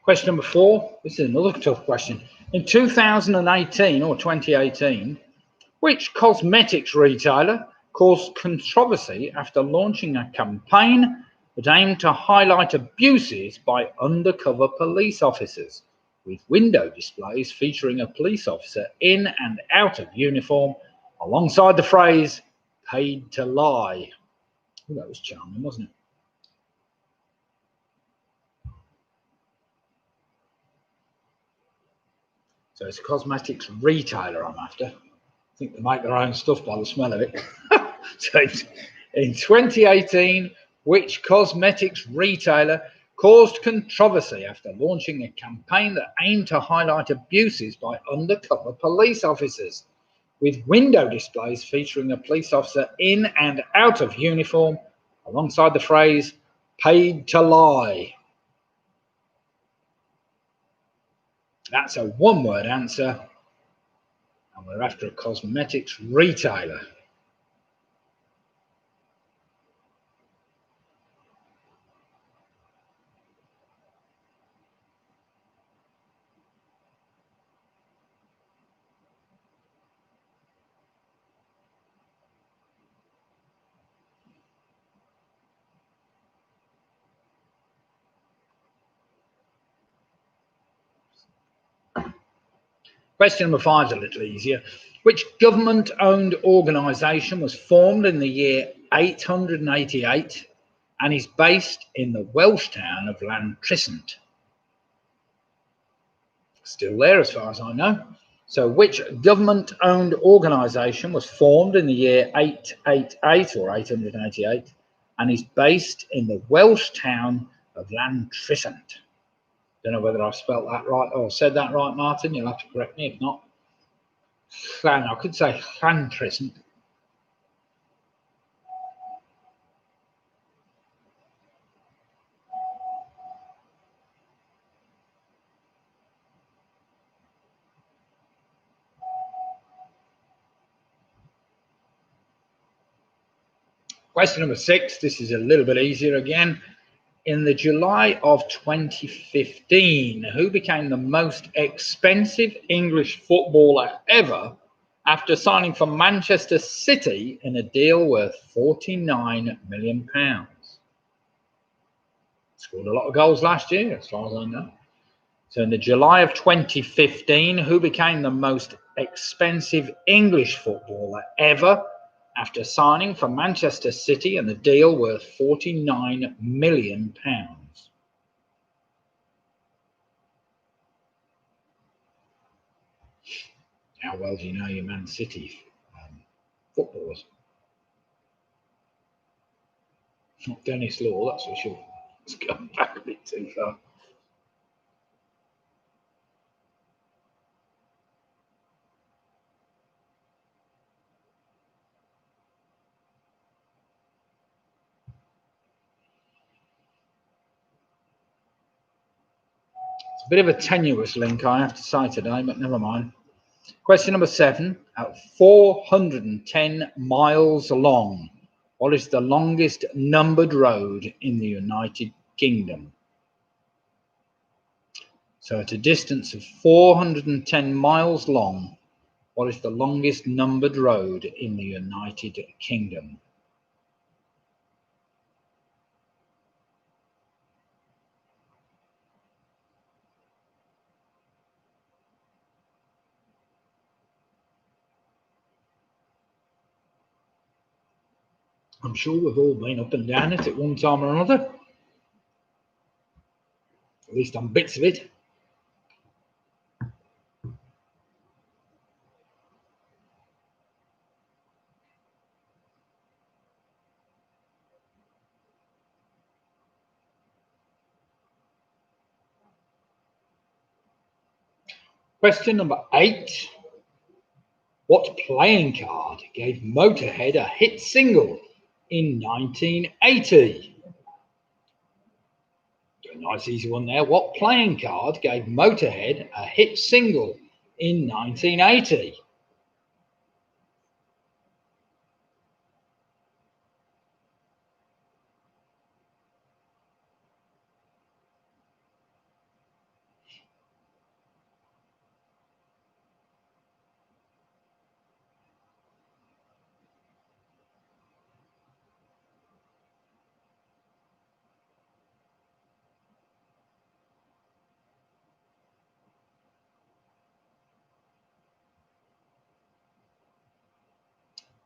Question number 4, this is another tough question. In 2018 or 2018, which cosmetics retailer caused controversy after launching a campaign that aimed to highlight abuses by undercover police officers, with window displays featuring a police officer in and out of uniform alongside the phrase, "paid to lie"? Oh, that was charming, wasn't it? So it's a cosmetics retailer I'm after. I think they make their own stuff by the smell of it. So in 2018, which cosmetics retailer caused controversy after launching a campaign that aimed to highlight abuses by undercover police officers, with window displays featuring a police officer in and out of uniform alongside the phrase, "paid to lie"? That's a one-word answer, and we're after a cosmetics retailer. Question number 5 is a little easier. Which government-owned organisation was formed in the year 888 and is based in the Welsh town of Llantrisant? Still there as far as I know. So which government-owned organisation was formed in the year 888 or 888 and is based in the Welsh town of Llantrisant? Don't know whether I've spelt that right or said that right, Martin. You'll have to correct me if not. I could say Llantrisant. Question number 6. This is a little bit easier again. In the July of 2015, who became the most expensive English footballer ever after signing for Manchester City in a deal worth £49 million? Scored a lot of goals last year, as far as I know. So in the July of 2015, who became the most expensive English footballer ever after signing for Manchester City and the deal worth £49 million? How well do you know your Man City footballers? Not Dennis Law, that's for sure. It's going back a bit too far. It's a bit of a tenuous link, I have to say today, but never mind. Question number 7. At 410 miles long, what is the longest numbered road in the United Kingdom? So at a distance of 410 miles long, what is the longest numbered road in the United Kingdom? I'm sure we've all been up and down it at one time or another, at least on bits of it. Question number 8. What playing card gave Motorhead a hit single in 1980? A nice easy one there. What playing card gave Motorhead a hit single in 1980?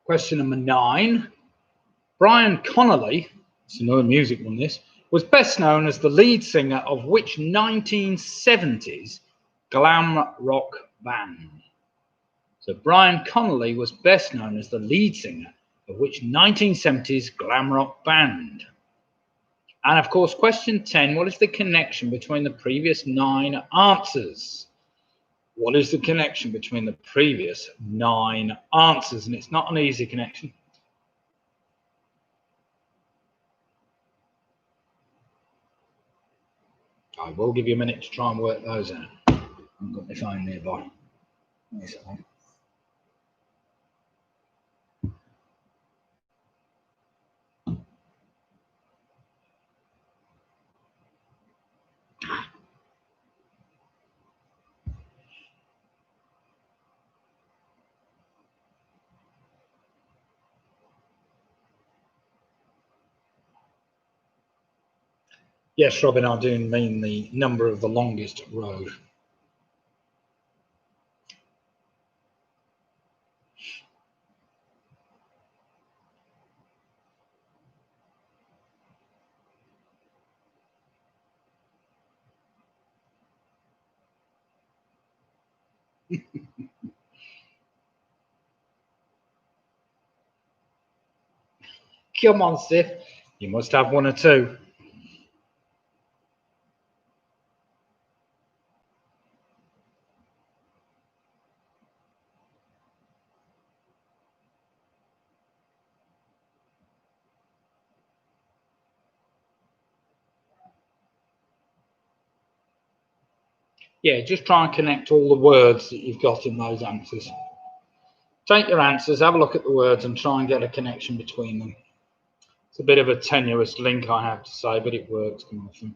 Question number 9. Brian Connolly, it's another music one this, was best known as the lead singer of which 1970s glam rock band? So Brian Connolly was best known as the lead singer of which 1970s glam rock band? And of course, question 10, what is the connection between the previous 9 answers? What is the connection between the previous 9 answers? And it's not an easy connection. I will give you a minute to try and work those out. I've got my phone nearby. Yes, Robin, I do mean the number of the longest road. Come on, Sif. You must have one or two. Yeah, just try and connect all the words that you've got in those answers. Take your answers, have a look at the words and try and get a connection between them. It's a bit of a tenuous link, I have to say, but it works kind of thing.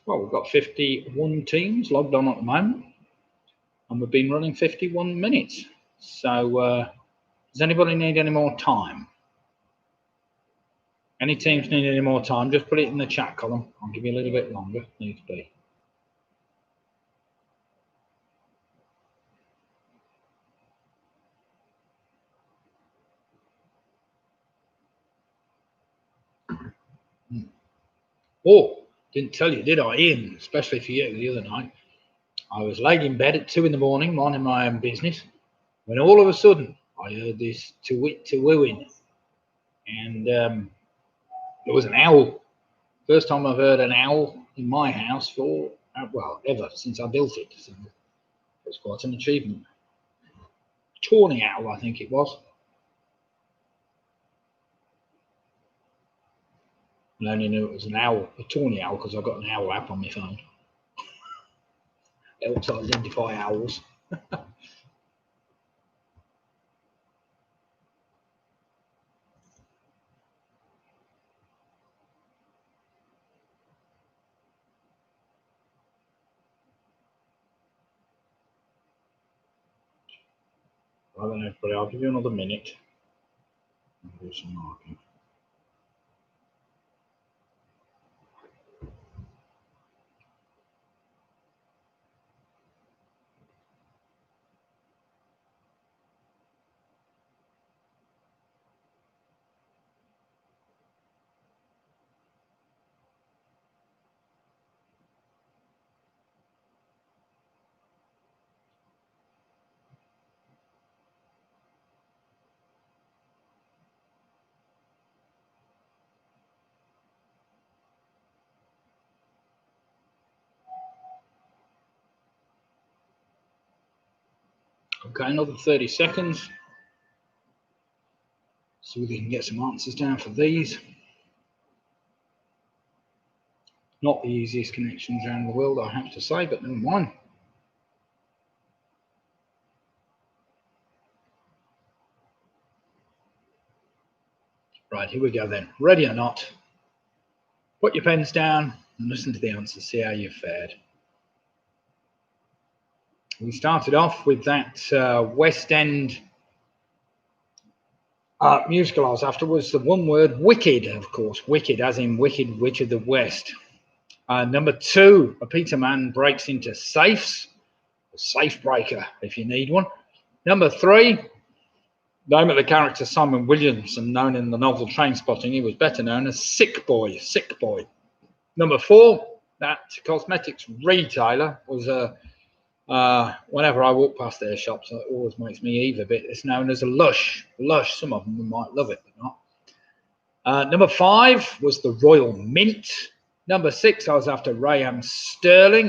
Well, we've got 51 teams logged on at the moment, and we've been running 51 minutes. So, does anybody need any more time? Any teams need any more time? Just put it in the chat column. I'll give you a little bit longer. Needs to be. Oh, didn't tell you, did I, Ian? Especially for you the other night. I was laid in bed at 2 in the morning, minding my own business, when all of a sudden I heard this to-wit-to-wooing, and it was an owl. First time I've heard an owl in my house for, well, ever since I built it. So it was quite an achievement. Tawny owl, I think it was. I only knew it was an owl, a tawny owl, because I've got an owl app on my phone. It helps identify owls. I don't know, but I'll give you another minute. I'll do some marking. Okay, another 30 seconds. See if we can get some answers down for these. Not the easiest connections around the world, I have to say, but never mind. Right, here we go then. Ready or not, put your pens down and listen to the answers, see how you've fared. We started off with that West End musical I was after was the one word Wicked, of course. Wicked, as in Wicked Witch of the West. Number 2, a Peter Man breaks into safes. A safe breaker, if you need one. Number 3, name of the character Simon Williamson, known in the novel Trainspotting. He was better known as Sick Boy. Sick Boy. Number 4, that cosmetics retailer was whenever I walk past their shops, it always makes me heave a bit. It's known as a Lush. Lush, some of them might love it, but not. Number 5 was the Royal Mint. Number 6, I was after Raheem Sterling.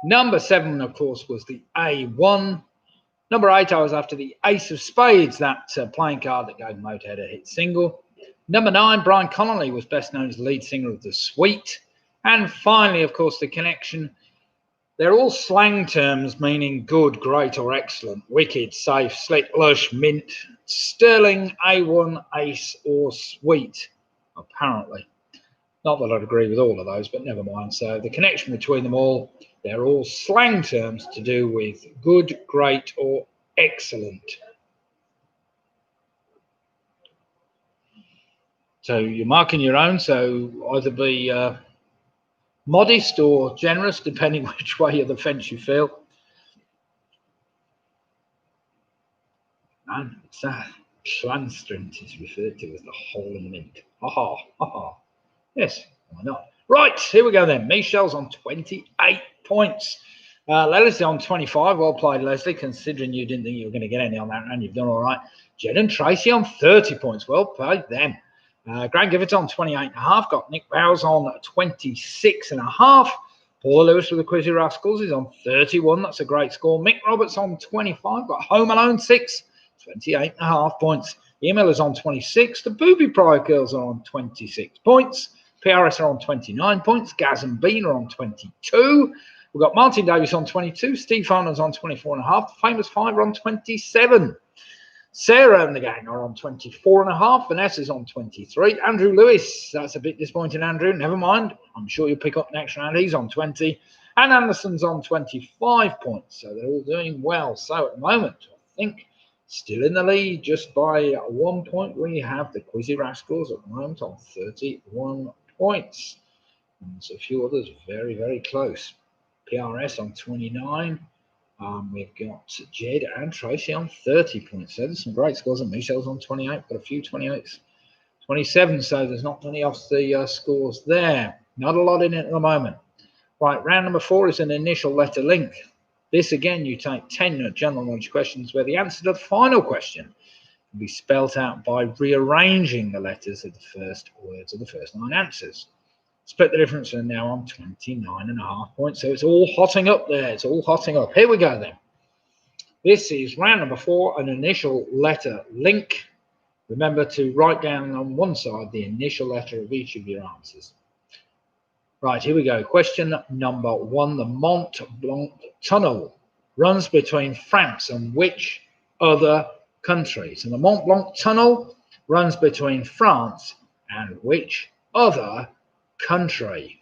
Number 7, of course, was the A1. Number 8, I was after the Ace of Spades, that playing card that gave Motorhead a hit single. Number 9, Brian Connolly was best known as the lead singer of The Sweet. And finally, of course, the connection. They're all slang terms meaning good, great, or excellent. Wicked, safe, slick, lush, mint, sterling, A1, ace, or sweet, apparently. Not that I'd agree with all of those, but never mind. So the connection between them all, they're all slang terms to do with good, great, or Excellent. So you're marking your own, so either be modest or generous, depending which way of the fence you feel. And it's that Clanstrint is referred to as the hole in the mint. Ha ha, ha ha. Yes, why not? Right, here we go then. Michelle's on 28 points. Leslie's on 25. Well played, Leslie, considering you didn't think you were going to get any on that round. You've done all right. Jed and Tracy on 30 points. Well played them. Grant Givens on 28.5. Got Nick Bowes on 26.5. Paula Lewis with the Quizzy Rascals is on 31. That's a great score. Mick Roberts on 25. Got Home Alone 6. 28.5 points. The Miller's on 26. The Booby Pride Girls are on 26 points. PRS are on 29 points. Gaz and Bean are on 22. We've got Martin Davis on 22. Steve Farnham's on 24.5. The Famous Five are on 27. Sarah and the gang are on 24.5. Vanessa's on 23. Andrew Lewis, that's a bit disappointing, Andrew. Never mind. I'm sure you'll pick up next round. He's on 20. And Anderson's on 25 points. So they're all doing well. So at the moment, I think still in the lead just by 1 point. We have the Quizzy Rascals at the moment on 31 points. And there's a few others very, very close. PRS on 29. We've got Jed and Tracy on 30 points. So there's some great scores. And Michelle's on 28. Got a few 28s. 27. So there's not many off the scores there. Not a lot in it at the moment. Right, round number 4 is an initial letter link. This again, you take 10 general knowledge questions where the answer to the final question can be spelt out by rearranging the letters of the first words of the first 9 answers. Split the difference and now on 29.5 points. So it's all hotting up there. It's all hotting up. Here we go then. This is round number 4, an initial letter link. Remember to write down on one side the initial letter of each of your answers. Right, here we go. Question number 1. The Mont Blanc Tunnel runs between France and which other countries? And the Mont Blanc Tunnel runs between France and which other country?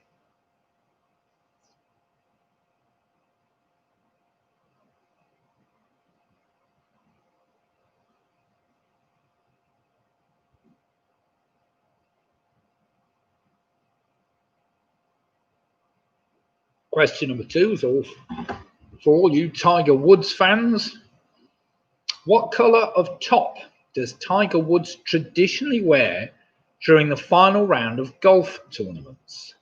Question number 2 is all for all you Tiger Woods fans. What colour of top does Tiger Woods traditionally wear during the final round of golf tournaments?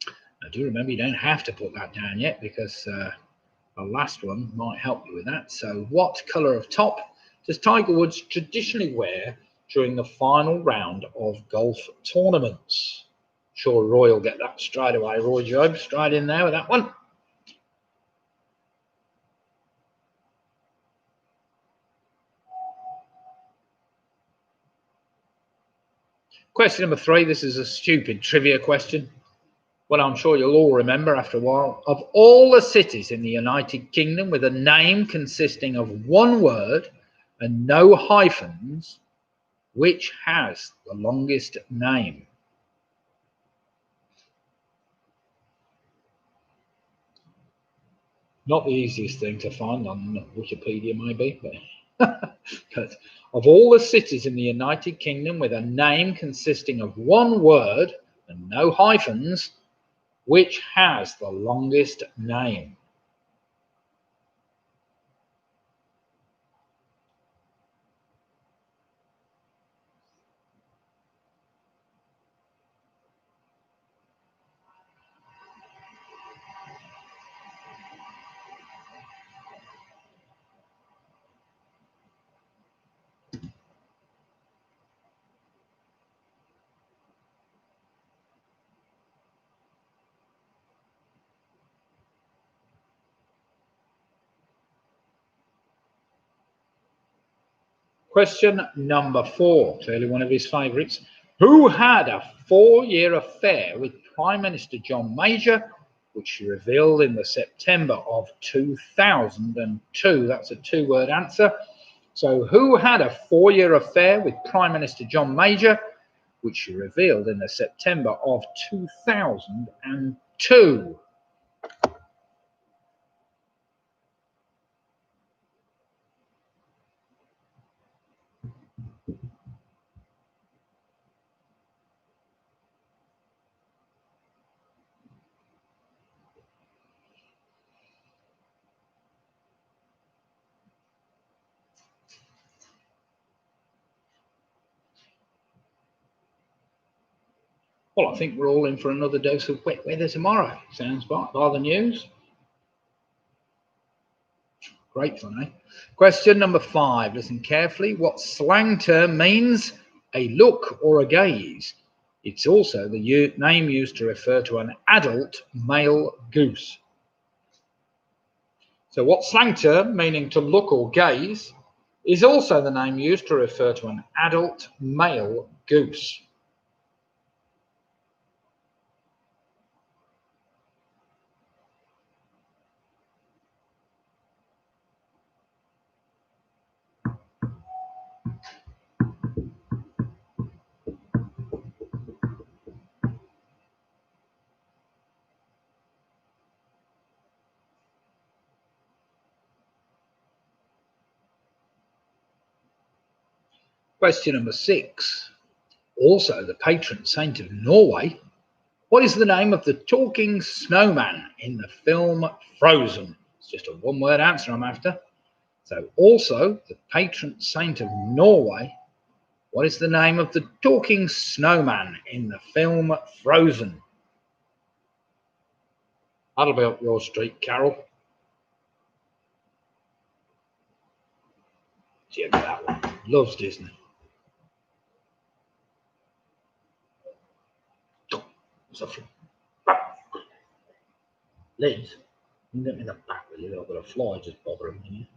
Now, do remember you don't have to put that down yet because the last one might help you with that. So what colour of top does Tiger Woods traditionally wear during the final round of golf tournaments? Sure, Roy will get that straight away. Roy Job, straight in there with that one. Question number 3. This is a stupid trivia question. Well, I'm sure you'll all remember after a while. Of all the cities in the United Kingdom with a name consisting of one word and no hyphens, which has the longest name? Not the easiest thing to find on Wikipedia, maybe, but of all the cities in the United Kingdom with a name consisting of one word and no hyphens, which has the longest name? Question number 4, clearly one of his favourites. Who had a 4-year affair with Prime Minister John Major, which she revealed in the September of 2002? That's a 2-word answer. So who had a 4-year affair with Prime Minister John Major, which she revealed in the September of 2002? Well, I think we're all in for another dose of wet weather tomorrow. Sounds by the news. Great fun, eh? Question number 5. Listen carefully. What slang term means a look or a gaze? It's also the name used to refer to an adult male goose. So what slang term, meaning to look or gaze, is also the name used to refer to an adult male goose? Question number 6. Also the patron saint of Norway. What is the name of the talking snowman in the film Frozen? It's just a one-word answer I'm after. So also the patron saint of Norway. What is the name of the talking snowman in the film Frozen? That'll be up your street, Carol. Yeah, that one. Loves Disney. Liz, you get me the back with you. I've got a fly just bothering me.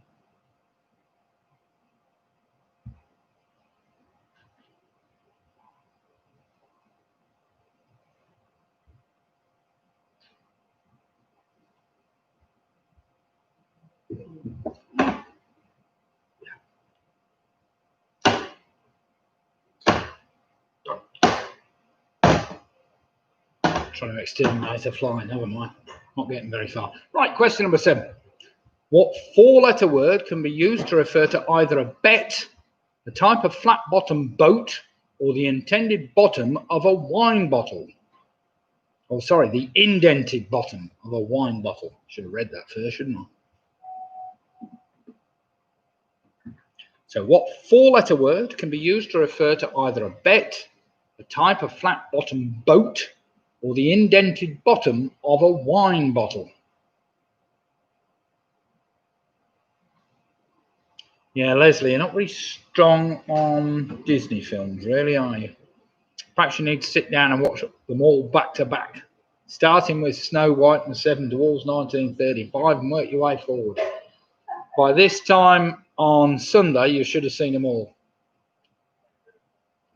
Trying to exterminate a fly, never mind. Not getting very far. Right, question number 7. What 4-letter word can be used to refer to either a bet, the type of flat-bottomed boat, or the intended bottom of a wine bottle? Oh, sorry, the indented bottom of a wine bottle. Should have read that first, shouldn't I? So what 4-letter word can be used to refer to either a bet, the type of flat-bottomed boat, or the indented bottom of a wine bottle? Yeah, Leslie, you're not really strong on Disney films, really, are you? Perhaps you need to sit down and watch them all back to back, starting with Snow White and the Seven Dwarfs 1935 and work your way forward. By this time on Sunday, you should have seen them all.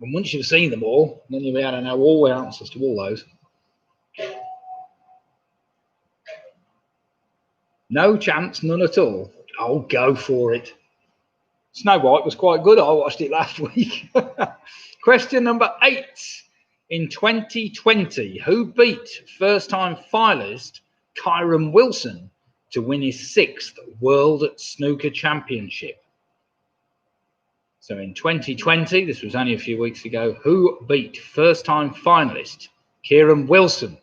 And once you've seen them all, then you'll be able to know all the answers to all those. No chance, none at all. Oh, go for it. Snow White was quite good. I watched it last week. Question number 8. In 2020, who beat first-time finalist Kyron Wilson to win his 6th World Snooker Championship? So in 2020, this was only a few weeks ago, who beat first-time finalist Kyron Wilson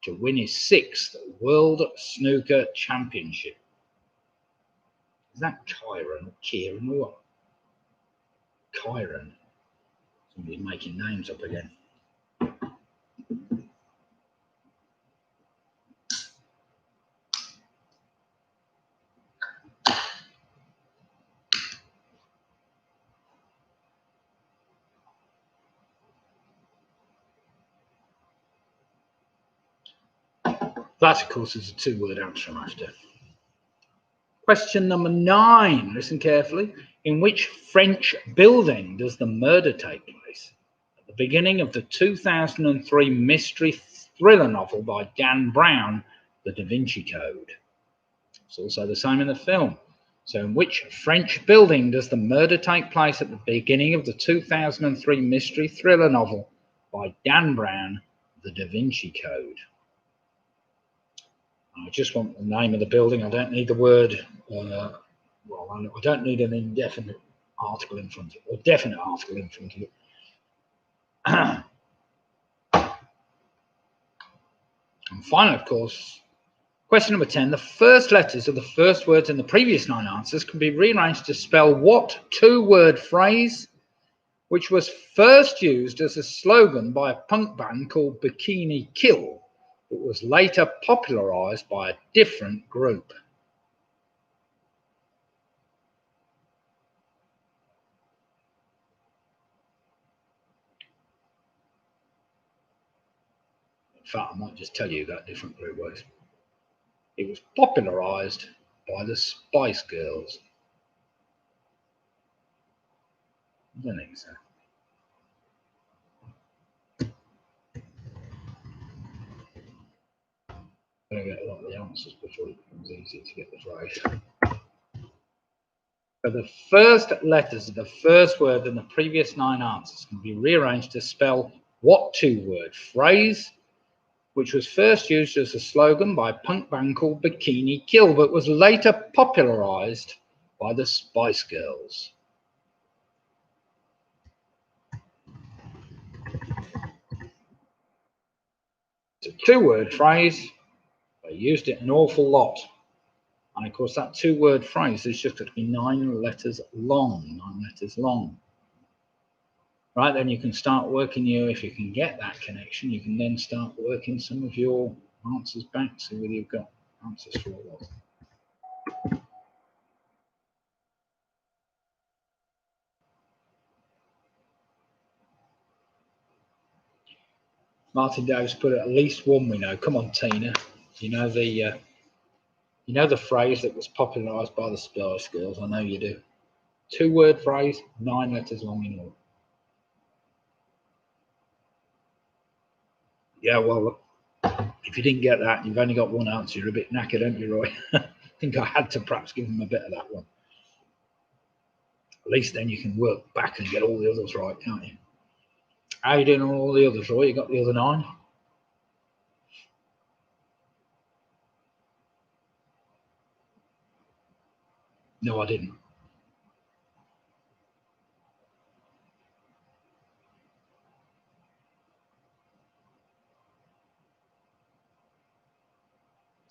to win his 6th World Snooker Championship? Is that Kyron or Kieran or what? Kyron. Somebody's making names up again. That, of course, is a 2-word answer I'm after. Question number 9. Listen carefully. In which French building does the murder take place? At the beginning of the 2003 mystery thriller novel by Dan Brown, The Da Vinci Code. It's also the same in the film. So in which French building does the murder take place at the beginning of the 2003 mystery thriller novel by Dan Brown, The Da Vinci Code? I just want the name of the building. I don't need the word, I don't need an indefinite article in front of it, or definite article in front of it. And finally, of course, question number 10. The first letters of the first words in the previous 9 answers can be rearranged to spell what 2-word phrase? which was first used as a slogan by a punk band called Bikini Kill, but was later popularized by a different group? In fact, I might just tell you that different group was. It was popularized by the Spice Girls. I don't think so. I'm going to get a lot of the answers before it becomes easy to get this right. So the first letters of the first word in the previous 9 answers can be rearranged to spell what 2-word phrase, which was first used as a slogan by a punk band called Bikini Kill, but was later popularized by the Spice Girls. It's a 2-word phrase. They used it an awful lot. And of course, that 2-word phrase is just going to be 9 letters long. 9 letters long. Right, then you can start working if you can get that connection, you can then start working some of your answers back, see whether you've got answers for all of them. Martin Davis put at least one we know. Come on, Tina. You know the phrase that was popularised by the Spice Girls. I know you do. 2-word phrase, 9 letters long in all. Yeah, well, if you didn't get that, you've only got one answer. You're a bit knackered, aren't you, Roy? I think I had to perhaps give him a bit of that one. At least then you can work back and get all the others right, can't you? How are you doing on all the others, Roy? You got the other 9? No, I didn't.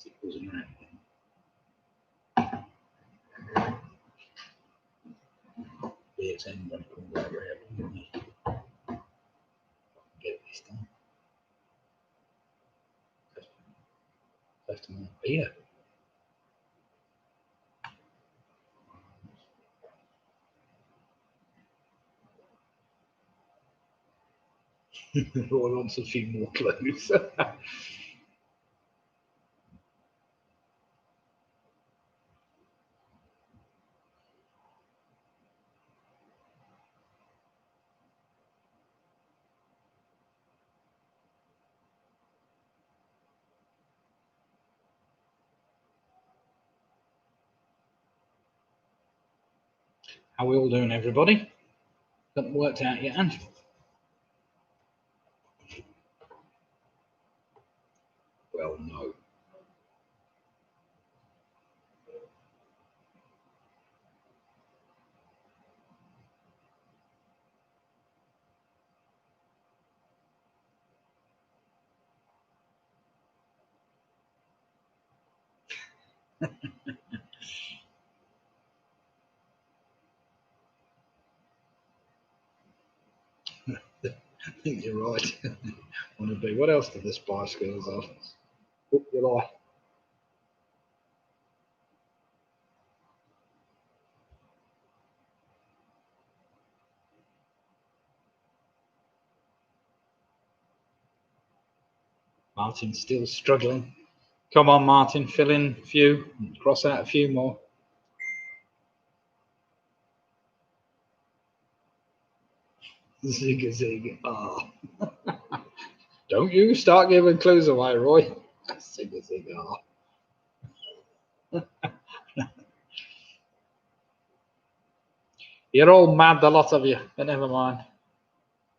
It wasn't right. It's anyone who comes over here. Get this done. Left them up here. Roy wants a few more clues. How are we all doing, everybody? Haven't worked out yet, Andrew? Well, no. I think you're right. Want to be? What else did the Spice Girls have? Up your eye. Martin's still struggling. Come on, Martin, fill in a few, cross out a few more. Zig zig. Ah. Don't you start giving clues away, Roy. Zig zig. Ah. You're all mad, the lot of you, but never mind.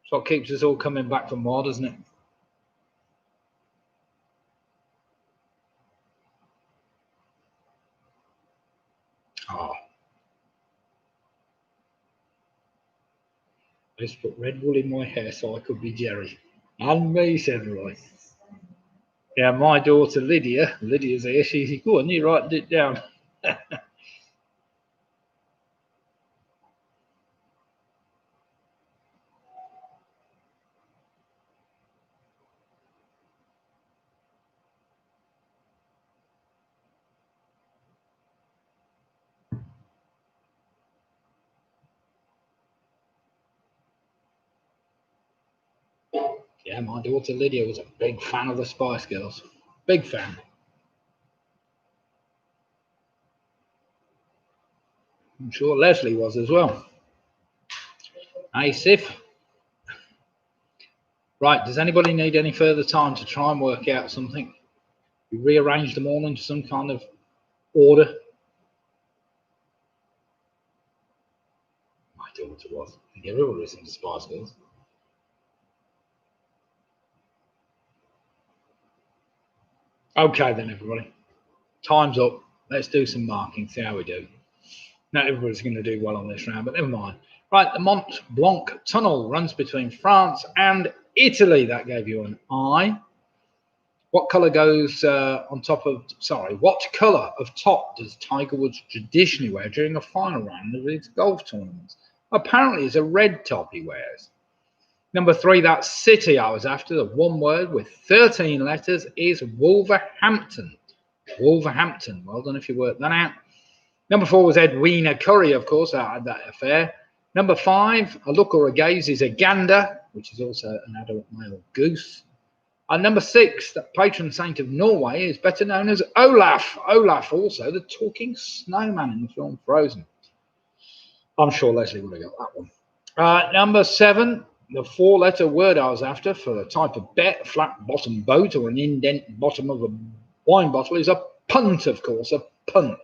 It's what keeps us all coming back for more, doesn't it? Oh. I just put red wool in my hair so I could be Jerry. And me, said Roy. Yeah, my daughter Lydia's here. She's go on, you write it down. Yeah, my daughter Lydia was a big fan of the Spice Girls. Big fan. I'm sure Leslie was as well. Hey, Sif. Right, does anybody need any further time to try and work out something? We rearrange them all into some kind of order. My daughter was. I think everybody was into Spice Girls. Okay then, everybody. Time's up. Let's do some marking, see how we do. Not everybody's going to do well on this round, but never mind. Right, the Mont Blanc tunnel runs between France and Italy. That gave you an I. What colour goes on top of, what colour of top does Tiger Woods traditionally wear during a final round of his golf tournaments? Apparently it's a red top he wears. Number 3, that city I was after, the one word with 13 letters, is Wolverhampton. Wolverhampton, well done if you worked that out. Number 4 was Edwina Curry, of course, I had that affair. Number 5, a look or a gaze, is a gander, which is also an adult male goose. And number 6, the patron saint of Norway, is better known as Olaf. Olaf, also the talking snowman in the film Frozen. I'm sure Leslie would have got that one. Number 7, the 4-letter word I was after for the type of bet, a flat bottom boat or an indent bottom of a wine bottle, is a punt, of course, a punt.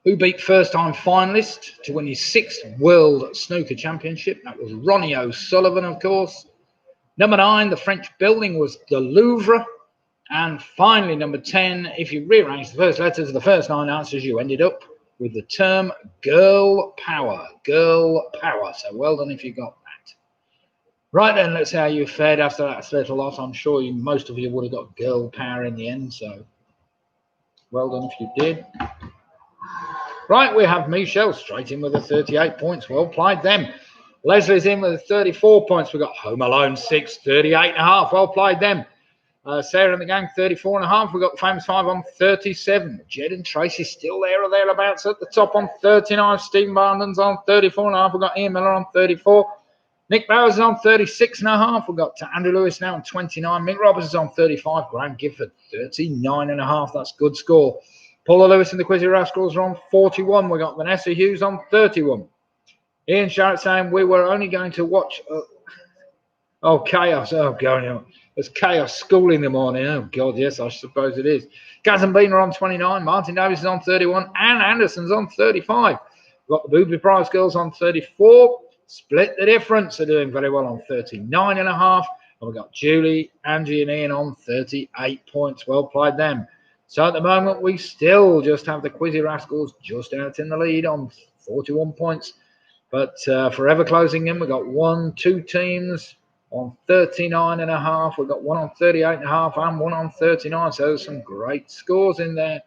Who beat first-time finalist to win his 6th World Snooker Championship? That was Ronnie O'Sullivan, of course. Number 9, the French building was the Louvre. And finally, number 10, if you rearrange the first letters of the first 9 answers, you ended up with the term girl power. Girl power. So well done if you got that. Right then, let's see how you fared after that little lot. I'm sure most of you would have got girl power in the end. So well done if you did. Right, we have Michelle straight in with the 38 points. Well played them. Leslie's in with 34 points. We've got Home Alone 6, 38.5. Well played them. Sarah and the gang, 34.5. We've got Famous 5 on 37. Jed and Tracy still there or thereabouts at the top on 39. Stephen Barnden's on 34.5. We've got Ian Miller on 34. Nick Bowers is on 36.5. We've got Andrew Lewis now on 29. Mick Roberts is on 35. Graham Gifford, 39.5. That's good score. Paula Lewis and the Quizzy Rascals are on 41. We've got Vanessa Hughes on 31. Ian Sharrett saying we were only going to watch... chaos. Oh, going on. There's chaos school in the morning. Oh, God, yes, I suppose it is. Gaz and Bean are on 29. Martin Davis is on 31. Anne Anderson's on 35. We've got the Booby Prize Girls on 34. Split the Difference. They're doing very well on 39.5. And we've got Julie, Angie and Ian on 38 points. Well played them. So at the moment, we still just have the Quizzy Rascals just out in the lead on 41 points. But forever closing in, we've got 2 teams on 39.5. We've got one on 38.5 and one on 39. So there's some great scores in there.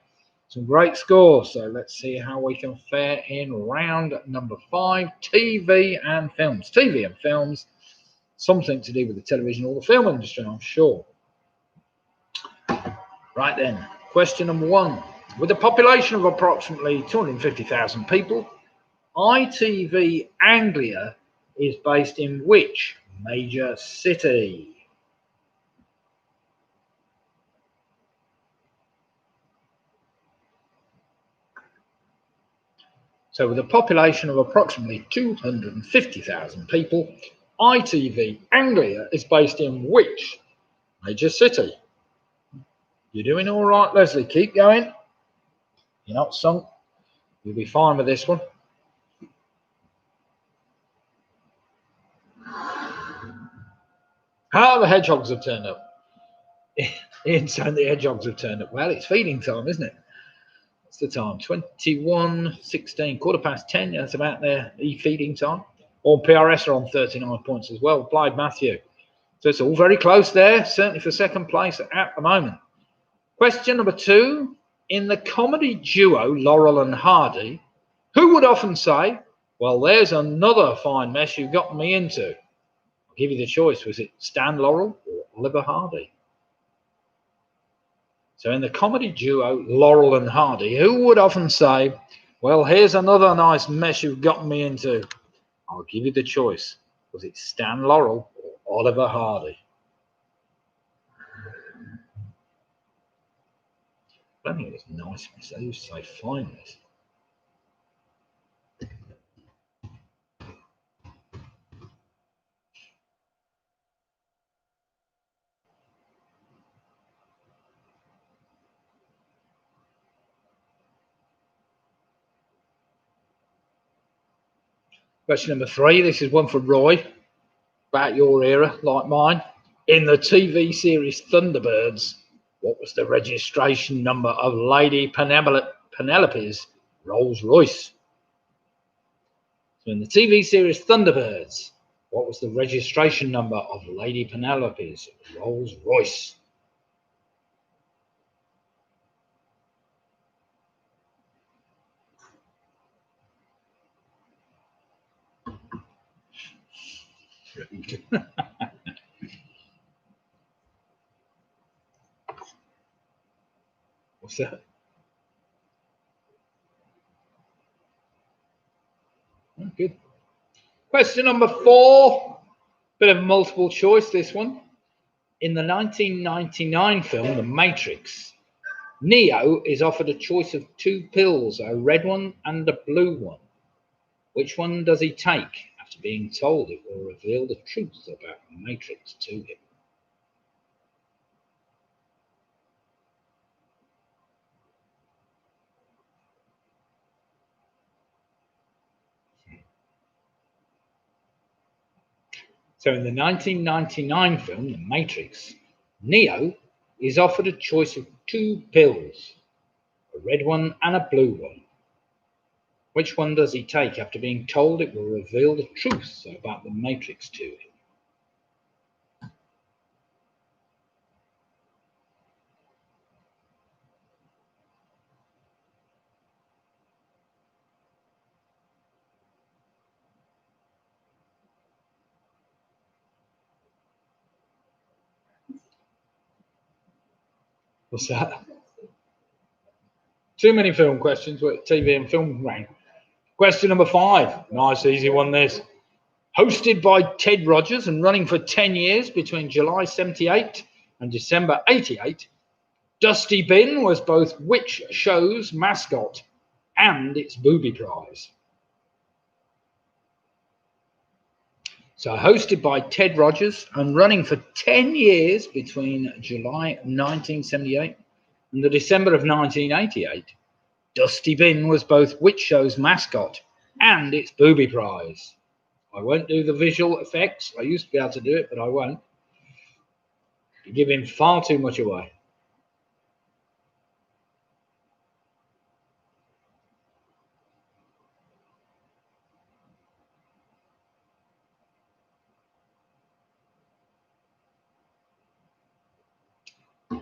Some great scores. So let's see how we can fare in round number 5, TV and films. TV and films, something to do with the television or the film industry, I'm sure. Right then, question number 1. With a population of approximately 250,000 people, ITV Anglia is based in which major city? So with a population of approximately 250,000 people, ITV Anglia is based in which major city? You're doing all right, Leslie. Keep going. You're not sunk. You'll be fine with this one. How the hedgehogs have turned up. Ian saying the hedgehogs have turned up. Well, it's feeding time, isn't it? What's the time? 21:16, 10:15. That's about their feeding time. All PRS are on 39 points as well. Applied Matthew. So it's all very close there, certainly for second place at the moment. Question number 2. In the comedy duo Laurel and Hardy, who would often say, well, there's another fine mess you got me into? I'll give you the choice. Was it Stan Laurel or Oliver Hardy? So in the comedy duo Laurel and Hardy, who would often say, well, here's another nice mess you've gotten me into? I'll give you the choice. Was it Stan Laurel or Oliver Hardy. I don't think it was niceness. They used to say fineness. Question number 3. This is one for Roy. About your era, like mine. In the TV series Thunderbirds, what was the registration number of Lady Penelope's Rolls Royce? So in the TV series Thunderbirds, what was the registration number of Lady Penelope's Rolls Royce? What's that? Oh, good. Question number 4. Bit of a multiple choice, this one. In the 1999 film The Matrix, Neo is offered a choice of 2 pills, a red one and a blue one. Which one does he take after being told it will reveal the truth about the Matrix to him? So in the 1999 film The Matrix, Neo is offered a choice of 2 pills, a red one and a blue one. Which one does he take after being told it will reveal the truth about the Matrix to him? What's that? Too many film questions with TV and film rank. Question number 5. Nice, easy one, this. Hosted by Ted Rogers and running for 10 years between July 78 and December 88, Dusty Bin was both which show's mascot and its booby prize? So, hosted by Ted Rogers and running for 10 years between July 1978 and the December of 1988, Dusty Bin was both which show's mascot and its booby prize? I won't do the visual effects. I used to be able to do it, but I won't. You're giving far too much away.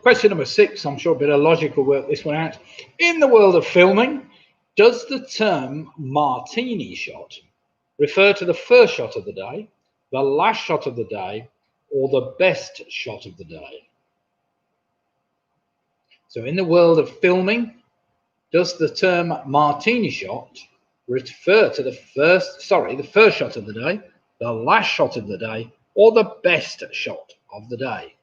Question number 6. I'm sure a bit of logic will work this one out. In the world of filming, does the term martini shot refer to the first shot of the day, the last shot of the day, or the best shot of the day? So in the world of filming, does the term martini shot refer to the first shot of the day, the last shot of the day, or the best shot of the day?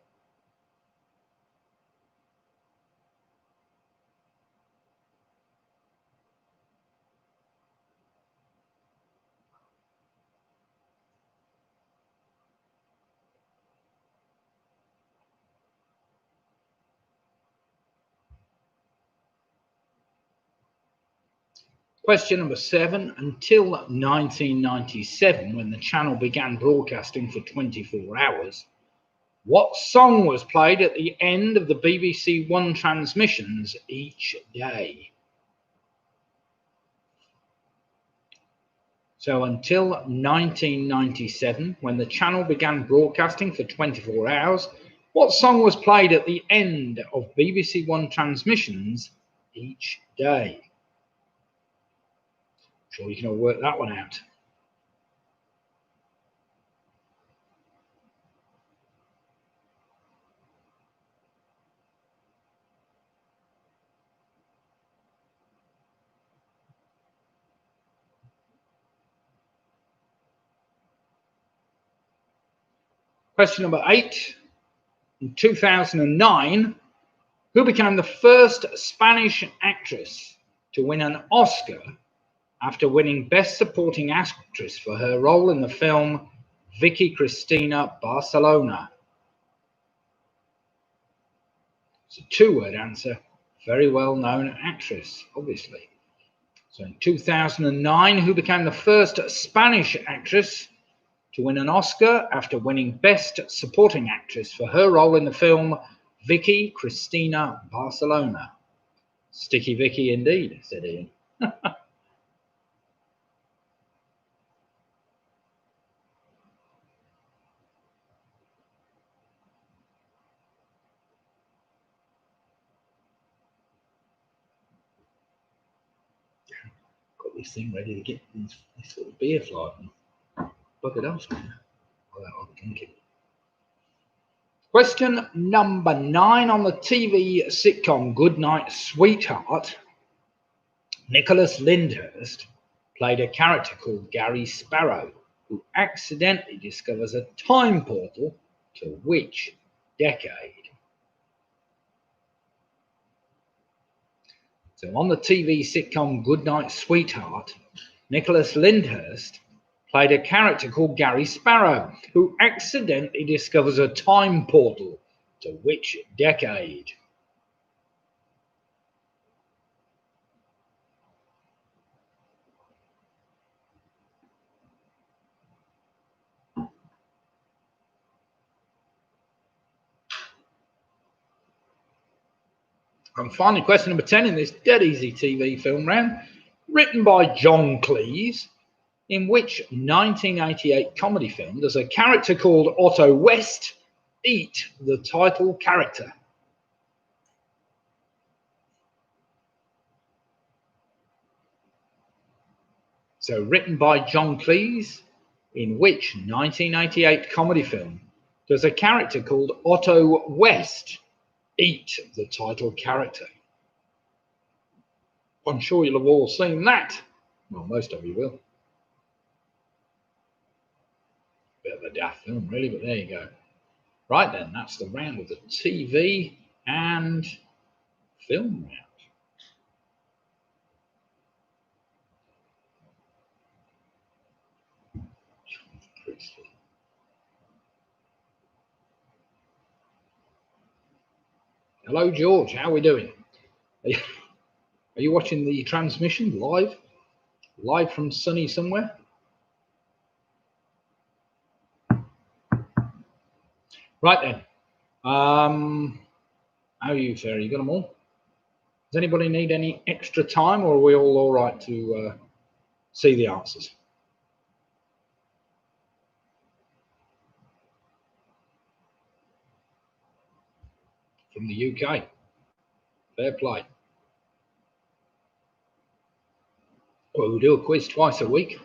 Question number 7. Until 1997, when the channel began broadcasting for 24 hours, what song was played at the end of the BBC One transmissions each day? So until 1997, when the channel began broadcasting for 24 hours, what song was played at the end of BBC One transmissions each day? I'm sure you can all work that one out. Question number 8. In 2009, who became the first Spanish actress to win an Oscar after winning Best Supporting Actress for her role in the film Vicky Cristina Barcelona? It's a two-word answer. Very well-known actress, obviously. So in 2009, who became the first Spanish actress to win an Oscar after winning Best Supporting Actress for her role in the film Vicky Cristina Barcelona? Sticky Vicky indeed, said Ian. Got this thing ready to get this little beer fly and buggered off now. Without thinking. Question number 9. On the TV sitcom Goodnight Sweetheart, Nicholas Lyndhurst played a character called Gary Sparrow, who accidentally discovers a time portal to which decade? So on the TV sitcom Goodnight Sweetheart, Nicholas Lyndhurst played a character called Gary Sparrow, who accidentally discovers a time portal to which decade? And finally, question number 10 in this dead easy TV film round, written by John Cleese, in which 1988 comedy film does a character called Otto West eat the title character? So written by John Cleese, in which 1988 comedy film does a character called Otto West eat the title character? I'm sure you'll have all seen that. Well, most of you will. Bit of a daft film, really, but there you go. Right then, that's the round of the TV and film round. Hello, George. How are we doing? Are you watching the transmission live from sunny somewhere? Right then. How are you, Sarah? You got them all? Does anybody need any extra time, or are we all right to see the answers? From the UK. Fair play. Well, we do a quiz twice a week,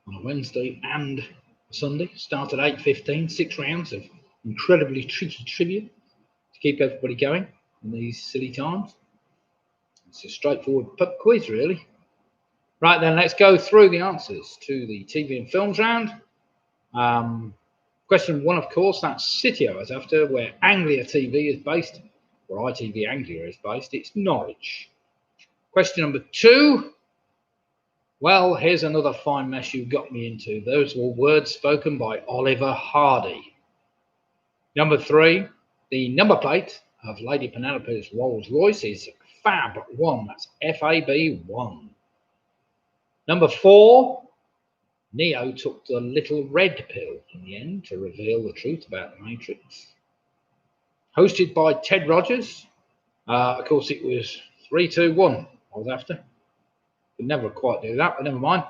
on a Wednesday and a Sunday. Start at 8:15, 6 rounds of incredibly tricky trivia to keep everybody going in these silly times. It's a straightforward pub quiz, really. Right then, let's go through the answers to the TV and films round. Question 1, of course, that's city I was after, where Anglia TV is based, or ITV Anglia is based. It's Norwich. Question number 2. Well, here's another fine mess you got me into. Those were words spoken by Oliver Hardy. Number 3, the number plate of Lady Penelope's Rolls Royce is Fab 1. That's FAB 1. Number 4, Neo took the little red pill in the end to reveal the truth about the Matrix. Hosted by Ted Rogers. Of course, it was 3, 2, 1 I was after. Could never quite do that, but never mind.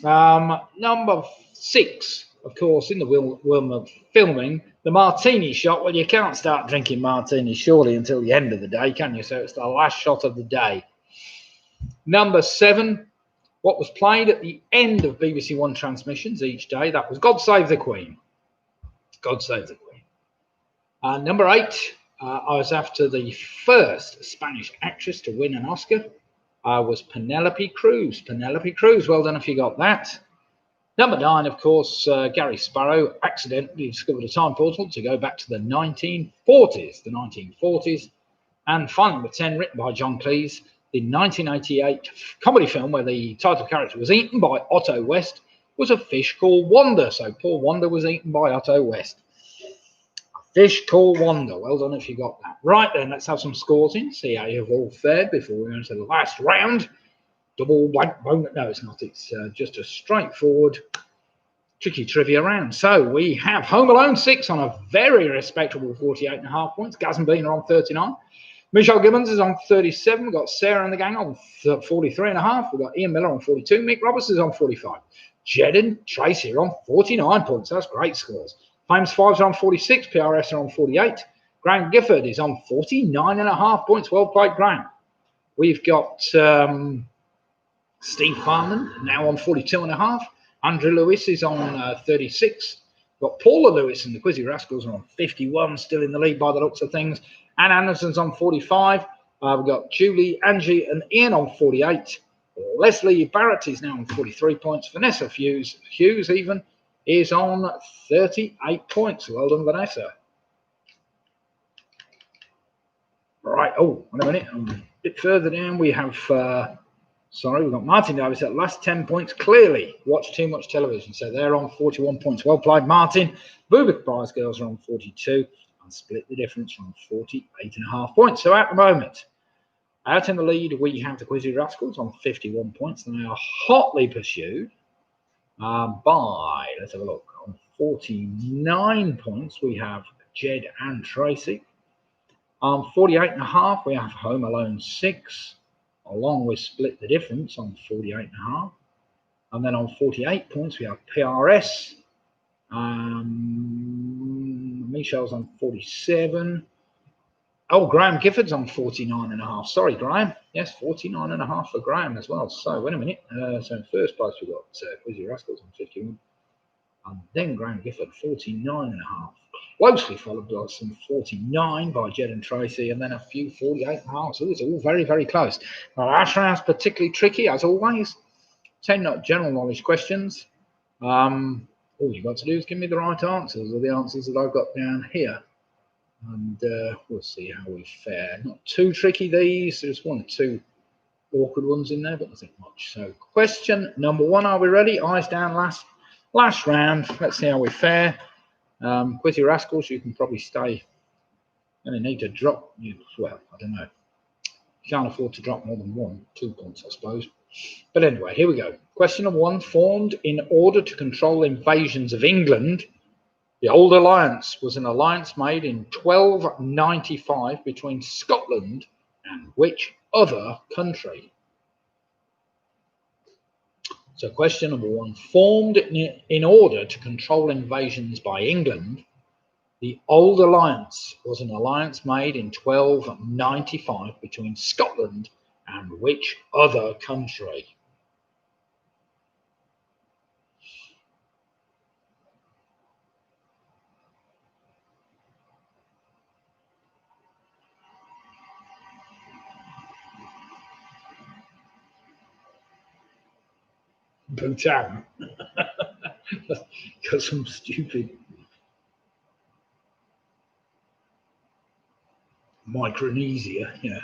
Number 6, of course, in the realm of filming, the martini shot. Well, you can't start drinking martinis surely until the end of the day, can you? So it's the last shot of the day. Number 7, what was played at the end of BBC One transmissions each day, that was God Save the Queen. God Save the Queen. Number 8, I was after the first Spanish actress to win an Oscar. Was Penelope Cruz. Penelope Cruz, well done if you got that. Number 9, of course, Gary Sparrow accidentally discovered a time portal to go back to the 1940s. The 1940s. And finally, number 10, written by John Cleese, the 1988 comedy film where the title character was eaten by Otto West was a fish called Wanda. So poor Wanda was eaten by Otto West. A fish called Wanda. Well done if you got that. Right then, let's have some scores in, see how you've all fared before we go into the last round. Double blank bonus. No, it's not. It's just a straightforward, tricky trivia round. So we have Home Alone 6 on a very respectable 48.5 points. Gaz and Bean are on 39. Michelle Gibbons is on 37. We've got Sarah and the gang on 43.5. We've got Ian Miller on 42. Mick Roberts is on 45. Jed and Tracy are on 49 points. That's great scores. Famous Fives are on 46. PRS are on 48. Graham Gifford is on 49.5 points. Well played, Graham. We've got Steve Farman now on 42.5. Andrew Lewis is on 36. We've got Paula Lewis and the Quizzy Rascals are on 51, still in the lead by the looks of things. Anne Anderson's on 45. We've got Julie, Angie, and Ian on 48. Leslie Barrett is now on 43 points. Vanessa Hughes even, is on 38 points. Well done, Vanessa. Right, oh, wait a minute. A bit further down, we have... we've got Martin Davis at last 10 points. Clearly, watch too much television. So they're on 41 points. Well played, Martin. Bubik Prize Girls are on 42 and split the difference from 48.5 points. So at the moment, out in the lead, we have the Quizzy Rascals on 51 points. And they are hotly pursued by, let's have a look, on 49 points, we have Jed and Tracy. On 48.5, we have Home Alone 6. Along with Split the Difference on 48.5. And then on 48 points, we have PRS. Michelle's on 47. Oh, Graham Gifford's on 49.5. Sorry, Graham. Yes, 49.5 for Graham as well. So, wait a minute. So, in first place, we've got Quizzy Rascals on 51. And then Graham Gifford, 49.5. Closely followed by some 49 by Jed and Tracy, and then a few 48.5. So it's all very, very close. Now, last round's particularly tricky, as always. 10 general knowledge questions. All you've got to do is give me the right answers, or the answers that I've got down here. And we'll see how we fare. Not too tricky, these. There's one or two awkward ones in there, but nothing much. So question number 1, are we ready? Eyes down, last round. Let's see how we fare. Quizzy Rascals, you can probably stay. Going to need to drop you. Well, I don't know. You can't afford to drop more than 2 points, I suppose. But anyway, here we go. Question number 1. Formed in order to control invasions of England, the Old Alliance was an alliance made in 1295 between Scotland and which other country? So question number 1, formed in order to control invasions by England, the Old Alliance was an alliance made in 1295 between Scotland and which other country? Bhutan. Because I'm stupid. Micronesia, yeah.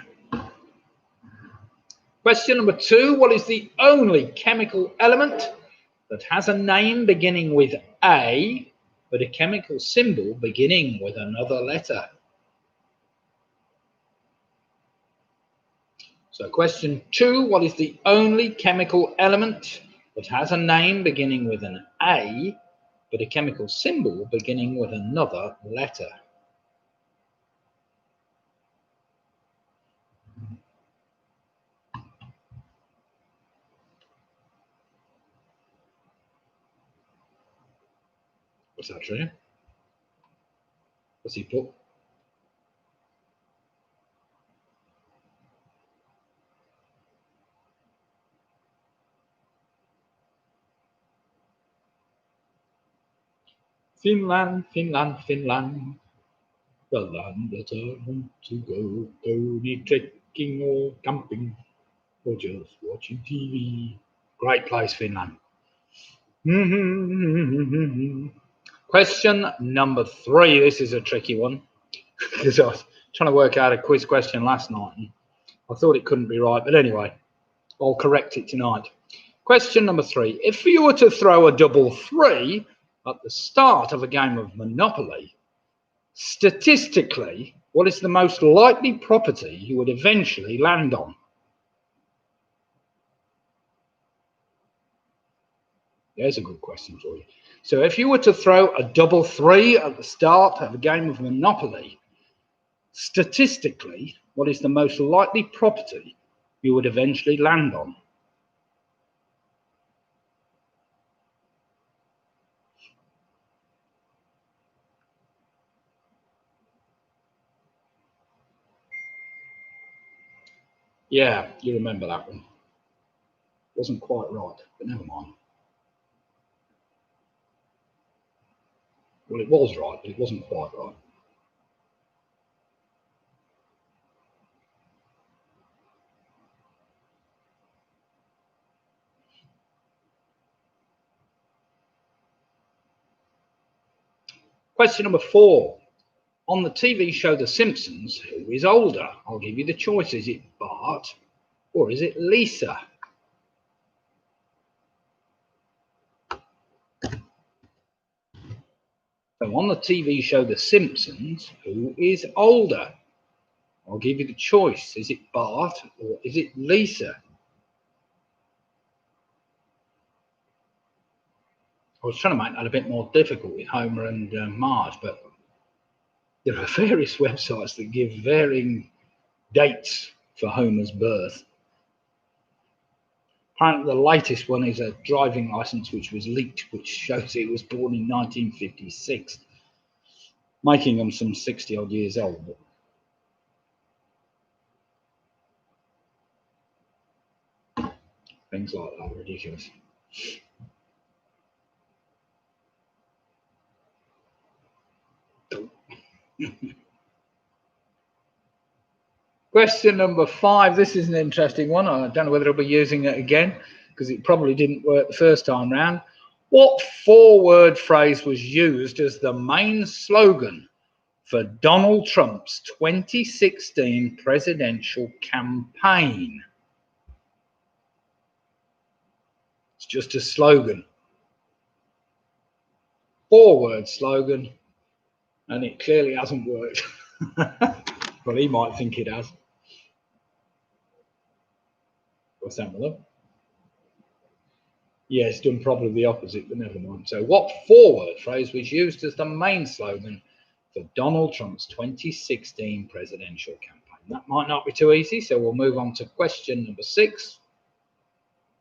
Question number 2. What is the only chemical element that has a name beginning with A, but a chemical symbol beginning with another letter? So question 2. What is the only chemical element that has a name beginning with an A, but a chemical symbol beginning with another letter? What's that, Trina? What's he put? Finland, Finland, Finland. The land that I want to go. Don't need trekking or camping or just watching TV. Great place, Finland. Question number 3. This is a tricky one because I was trying to work out a quiz question last night and I thought it couldn't be right, but anyway, I'll correct it tonight. Question number 3. If you were to throw a double 3 at the start of a game of Monopoly, statistically, what is the most likely property you would eventually land on? There's a good question for you. So if you were to throw a double 3 at the start of a game of Monopoly, statistically, what is the most likely property you would eventually land on? Yeah, you remember that one. Wasn't quite right, but never mind. Well, it was right, but it wasn't quite right. Question number 4. On the TV show The Simpsons, who is older? I'll give you the choice. Is it Bart or is it Lisa? So on the TV show The Simpsons, who is older? I'll give you the choice. Is it Bart or is it Lisa? I was trying to make that a bit more difficult with Homer and Marge, but there are various websites that give varying dates for Homer's birth. Apparently, the latest one is a driving license which was leaked, which shows he was born in 1956, making him some 60 odd years old. Things like that are ridiculous. Question number 5. This is an interesting one. I don't know whether I'll be using it again because it probably didn't work the first time round. What 4-word phrase was used as the main slogan for Donald Trump's 2016 presidential campaign? It's just a slogan. 4-word slogan, and it clearly hasn't worked. Well, he might think it has. What's that, Mother? Yeah, it's done probably the opposite, but never mind. So what 4-word phrase was used as the main slogan for Donald Trump's 2016 presidential campaign? That might not be too easy, so we'll move on to question number 6.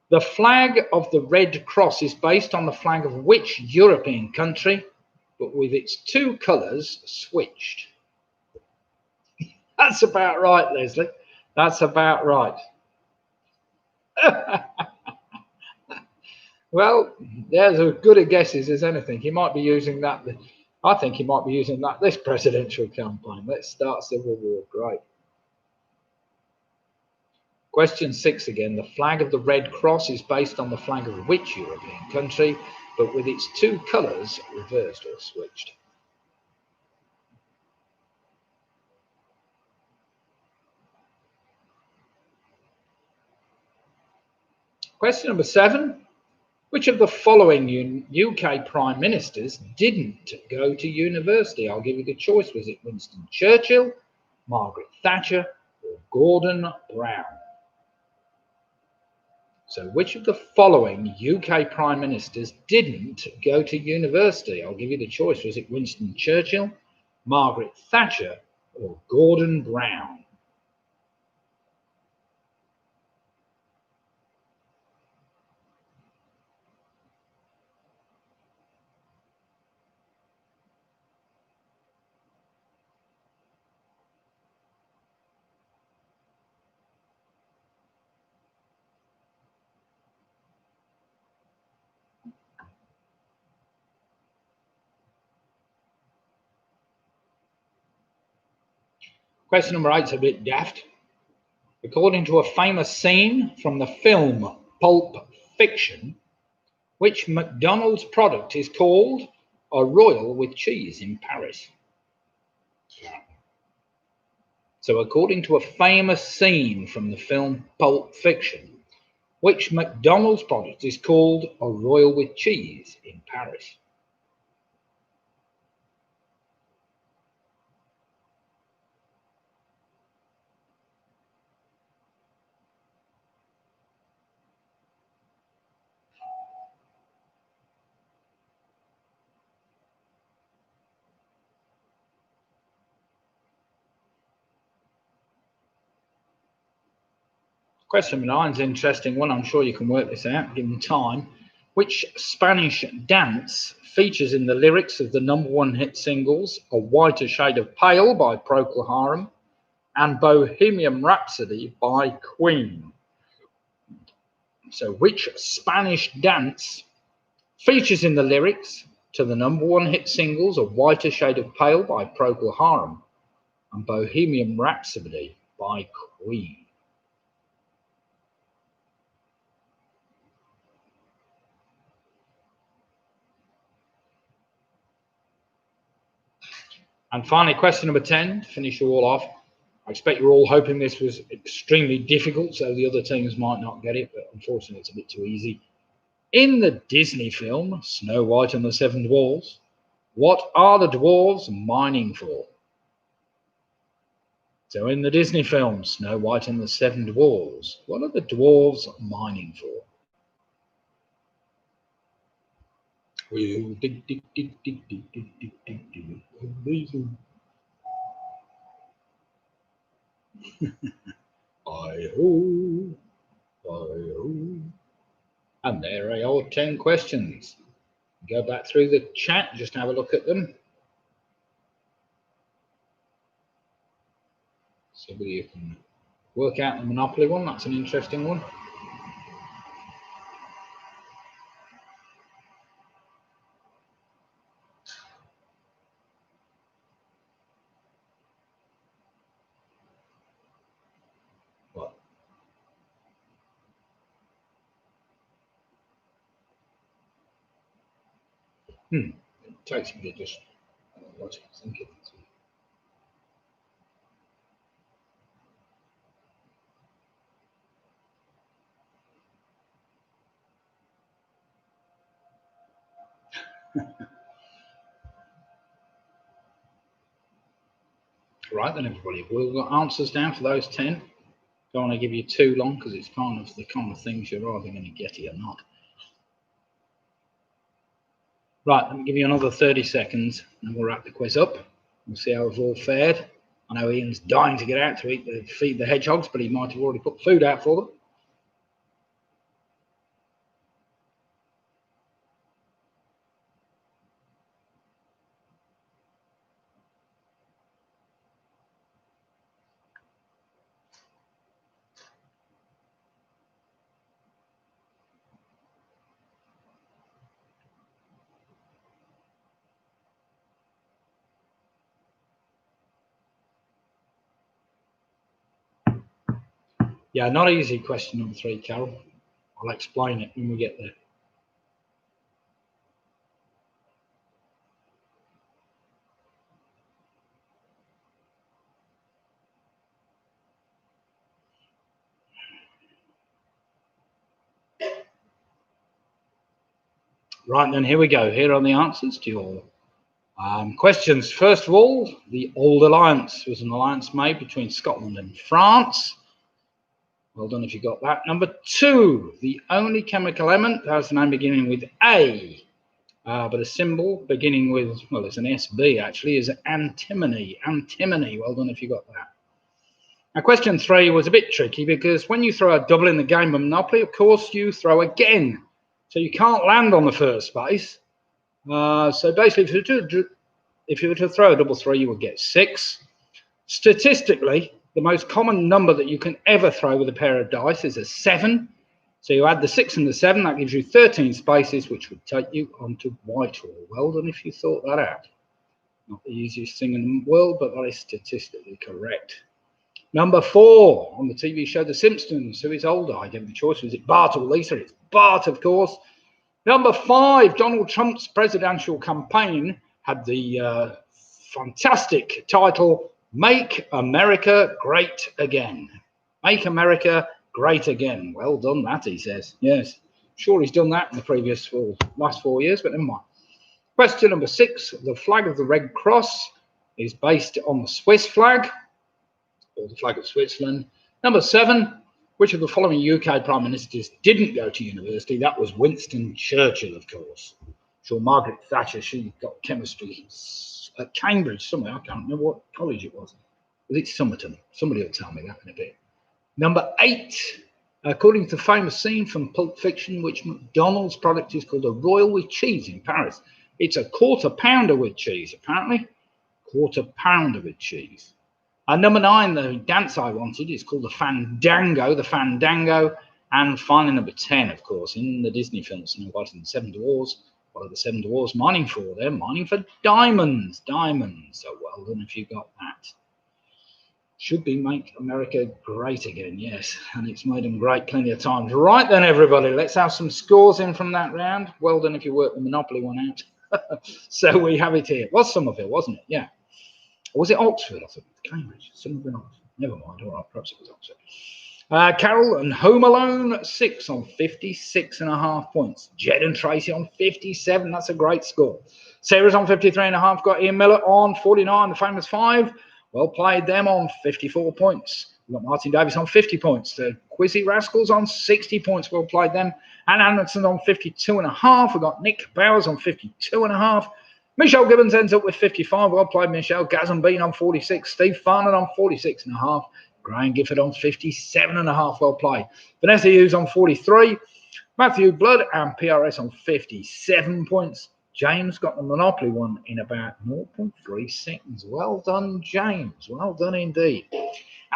The flag of the Red Cross is based on the flag of which European country, but with its 2 colours switched? That's about right, Leslie. That's about right. Well, there's as good a guess as anything. He might be using that. I think he might be using that this presidential campaign. Let's start civil war. Great. Question 6 again. The flag of the Red Cross is based on the flag of which European country, but with its 2 colours reversed or switched? Question number 7. Which of the following UK Prime Ministers didn't go to university? I'll give you the choice. Was it Winston Churchill, Margaret Thatcher, or Gordon Brown? So which of the following UK Prime Ministers didn't go to university? I'll give you the choice. Was it Winston Churchill, Margaret Thatcher, or Gordon Brown? Question number 8 is a bit daft. According to a famous scene from the film Pulp Fiction, Which McDonald's product is called a Royal with cheese in Paris? So according to a famous scene from the film Pulp Fiction, which McDonald's product is called a Royal with cheese in Paris? Question 9 is an interesting one. I'm sure you can work this out given time. Which Spanish dance features in the lyrics of the #1 hit singles A Whiter Shade of Pale by Procol Harum and Bohemian Rhapsody by Queen? So which Spanish dance features in the lyrics to the #1 hit singles A Whiter Shade of Pale by Procol Harum and Bohemian Rhapsody by Queen? And finally, question number 10, to finish you all off. I expect you're all hoping this was extremely difficult, so the other teams might not get it, but unfortunately it's a bit too easy. In the Disney film, Snow White and the Seven Dwarfs, what are the dwarves mining for? So in the Disney film, Snow White and the Seven Dwarfs, what are the dwarves mining for? Hi-ho, hi-ho. And there are your 10 questions. Go back through the chat, just have a look at them. See whether you can work out the Monopoly one. That's an interesting one. What? It takes me to just what you thinking. Right then, everybody, we've got answers down for those 10. Don't want to give you too long because it's kind of the kind of things you're either going to get it or not. Right, let me give you another 30 seconds and we'll wrap the quiz up. We'll see how we've all fared. I know Ian's dying to get out to feed the hedgehogs, but he might have already put food out for them. Yeah, not easy question number 3, Carol. I'll explain it when we get there. Right then, here we go. Here are the answers to your questions. First of all, the Old Alliance was an alliance made between Scotland and France. Well done if you got that. Number 2, the only chemical element that has a name beginning with A, but a symbol beginning with, well, it's an SB actually, is antimony. Antimony, well done if you got that. Now, question 3 was a bit tricky because when you throw a double in the game of Monopoly, of course, you throw again. So you can't land on the first space. So basically, if you were to throw a double 3, you would get 6. Statistically, the most common number that you can ever throw with a pair of dice is a 7. So you add the 6 and the 7, that gives you 13 spaces, which would take you onto Whitehall. Well done if you thought that out. Not the easiest thing in the world, but that is statistically correct. Number 4, on the TV show The Simpsons, who is older? I gave the choice. Was it Bart or Lisa? It's Bart, of course. Number 5, Donald Trump's presidential campaign had the fantastic title, Make America Great Again. Make America Great Again. Well done, that, he says. Yes, sure he's done that in the last 4 years, but never mind. Question number 6, the flag of the Red Cross is based on the Swiss flag, or the flag of Switzerland. Number 7, which of the following UK Prime Ministers didn't go to university? That was Winston Churchill, of course. Sure, Margaret Thatcher, she got chemistry at Cambridge somewhere. I can't remember what college it was. Was it Somerton? Somebody will tell me that in a bit. Number 8, according to the famous scene from Pulp Fiction, which McDonald's product is called a Royal with cheese in Paris. It's a quarter pounder with cheese, apparently. Quarter pounder with cheese. Number 9, the dance I wanted is called the Fandango. And finally, number 10, of course, in the Disney films, in the Seven Dwarfs. What are the Seven Dwarfs mining for? They're mining for diamonds. Diamonds. So well done if you got that. Should be Make America Great Again, yes. And it's made them great plenty of times. Right then, everybody, let's have some scores in from that round. Well done if you worked the Monopoly one out. So we have it here. It was Somerville, wasn't it? Yeah. Or was it Oxford? I thought Cambridge. Something Oxford. Never mind. All right, perhaps it was Oxford. Carol and Home Alone 6 on 56.5 points. Jed and Tracy on 57. That's a great score. Sarah's on 53.5. Got Ian Miller on 49. The famous 5. Well played them on 54 points. We've got Martin Davis on 50 points. The Quizzy Rascals on 60 points. Well played them. Anne Anderson on 52.5. We've got Nick Bowers on 52.5. Michelle Gibbons ends up with 55. Well played, Michelle. Gaz and Bean on 46. Steve Farnan on 46.5. Graham Gifford on 57.5. Well played. Vanessa Hughes on 43. Matthew Blood and PRS on 57 points. James got the Monopoly one in about 0.3 seconds. Well done, James. Well done indeed.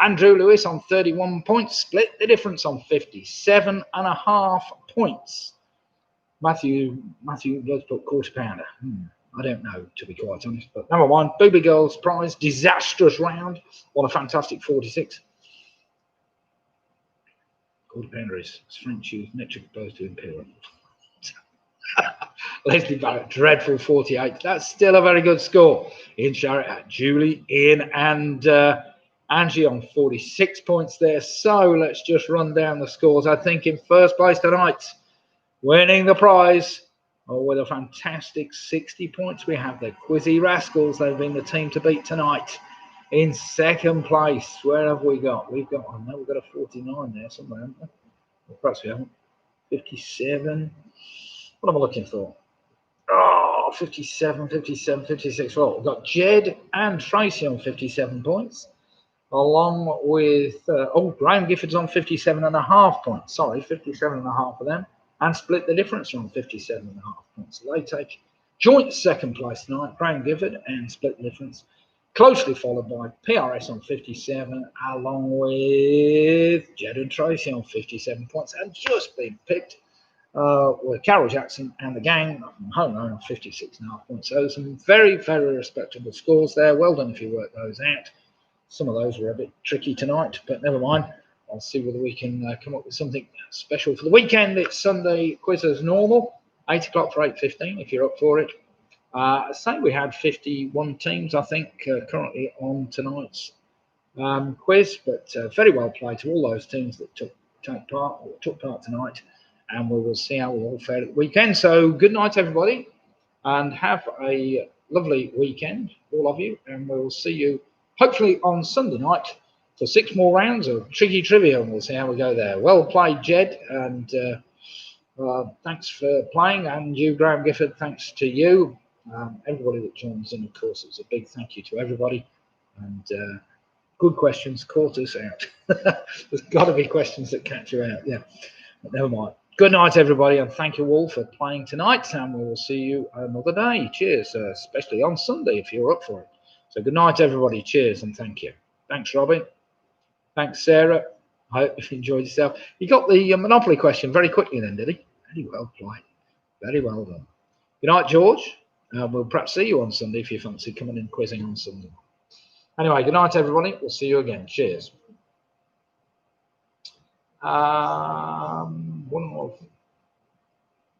Andrew Lewis on 31 points. Split the difference on 57.5 points. Matthew Blood put quarter pounder. I don't know, to be quite honest. But number 1, Booby Girls prize, disastrous round. What a fantastic 46. Quarter pounder is French use, metric opposed to imperial. Leslie Barrett, dreadful 48. That's still a very good score. Ian Sharrett, Julie, Ian, and Angie on 46 points there. So let's just run down the scores. I think in first place tonight, winning the prize, with a fantastic 60 points, we have the Quizzy Rascals. They've been the team to beat tonight. In second place, where have we got? We've got a 49 there somewhere, haven't we? Well, perhaps we haven't. 57. What am I looking for? 57, 56. Well, we've got Jed and Tracy on 57 points, along with, Graham Gifford's on 57.5 points. Sorry, 57.5 of them. And split the difference on 57.5 points. So they take joint second place tonight, Graham Gifford, and split the difference. Closely followed by PRS on 57, along with Jed and Tracy on 57 points, and just been picked with Carol Jackson and the gang from Home Alone on 56.5 points. So some very, very respectable scores there. Well done if you work those out. Some of those were a bit tricky tonight, but never mind. I'll see whether we can come up with something special for the weekend. It's Sunday quiz as normal, 8 o'clock for 8:15 if you're up for it. I say we had 51 teams, I think, currently on tonight's quiz, but very well played to all those teams that took part tonight, and we will see how we all fare at the weekend. So good night, everybody, and have a lovely weekend, all of you, and we will see you hopefully on Sunday night for 6 more rounds of Tricky Trivia, and we'll see how we go there. Well played, Jed, and thanks for playing, and you, Graham Gifford, thanks to you. Everybody that joins in, of course, it's a big thank you to everybody, and good questions caught us out. There's got to be questions that catch you out, yeah, but never mind. Good night, everybody, and thank you all for playing tonight, and we will see you another day. Cheers, especially on Sunday if you're up for it. So good night, everybody. Cheers, and thank you. Thanks, Robbie. Thanks, Sarah. I hope you enjoyed yourself. You got the Monopoly question very quickly then, did he? Very well played. Very well done. Good night, George. We'll perhaps see you on Sunday if you fancy coming in quizzing on Sunday. Anyway, good night, everybody. We'll see you again. Cheers. One more.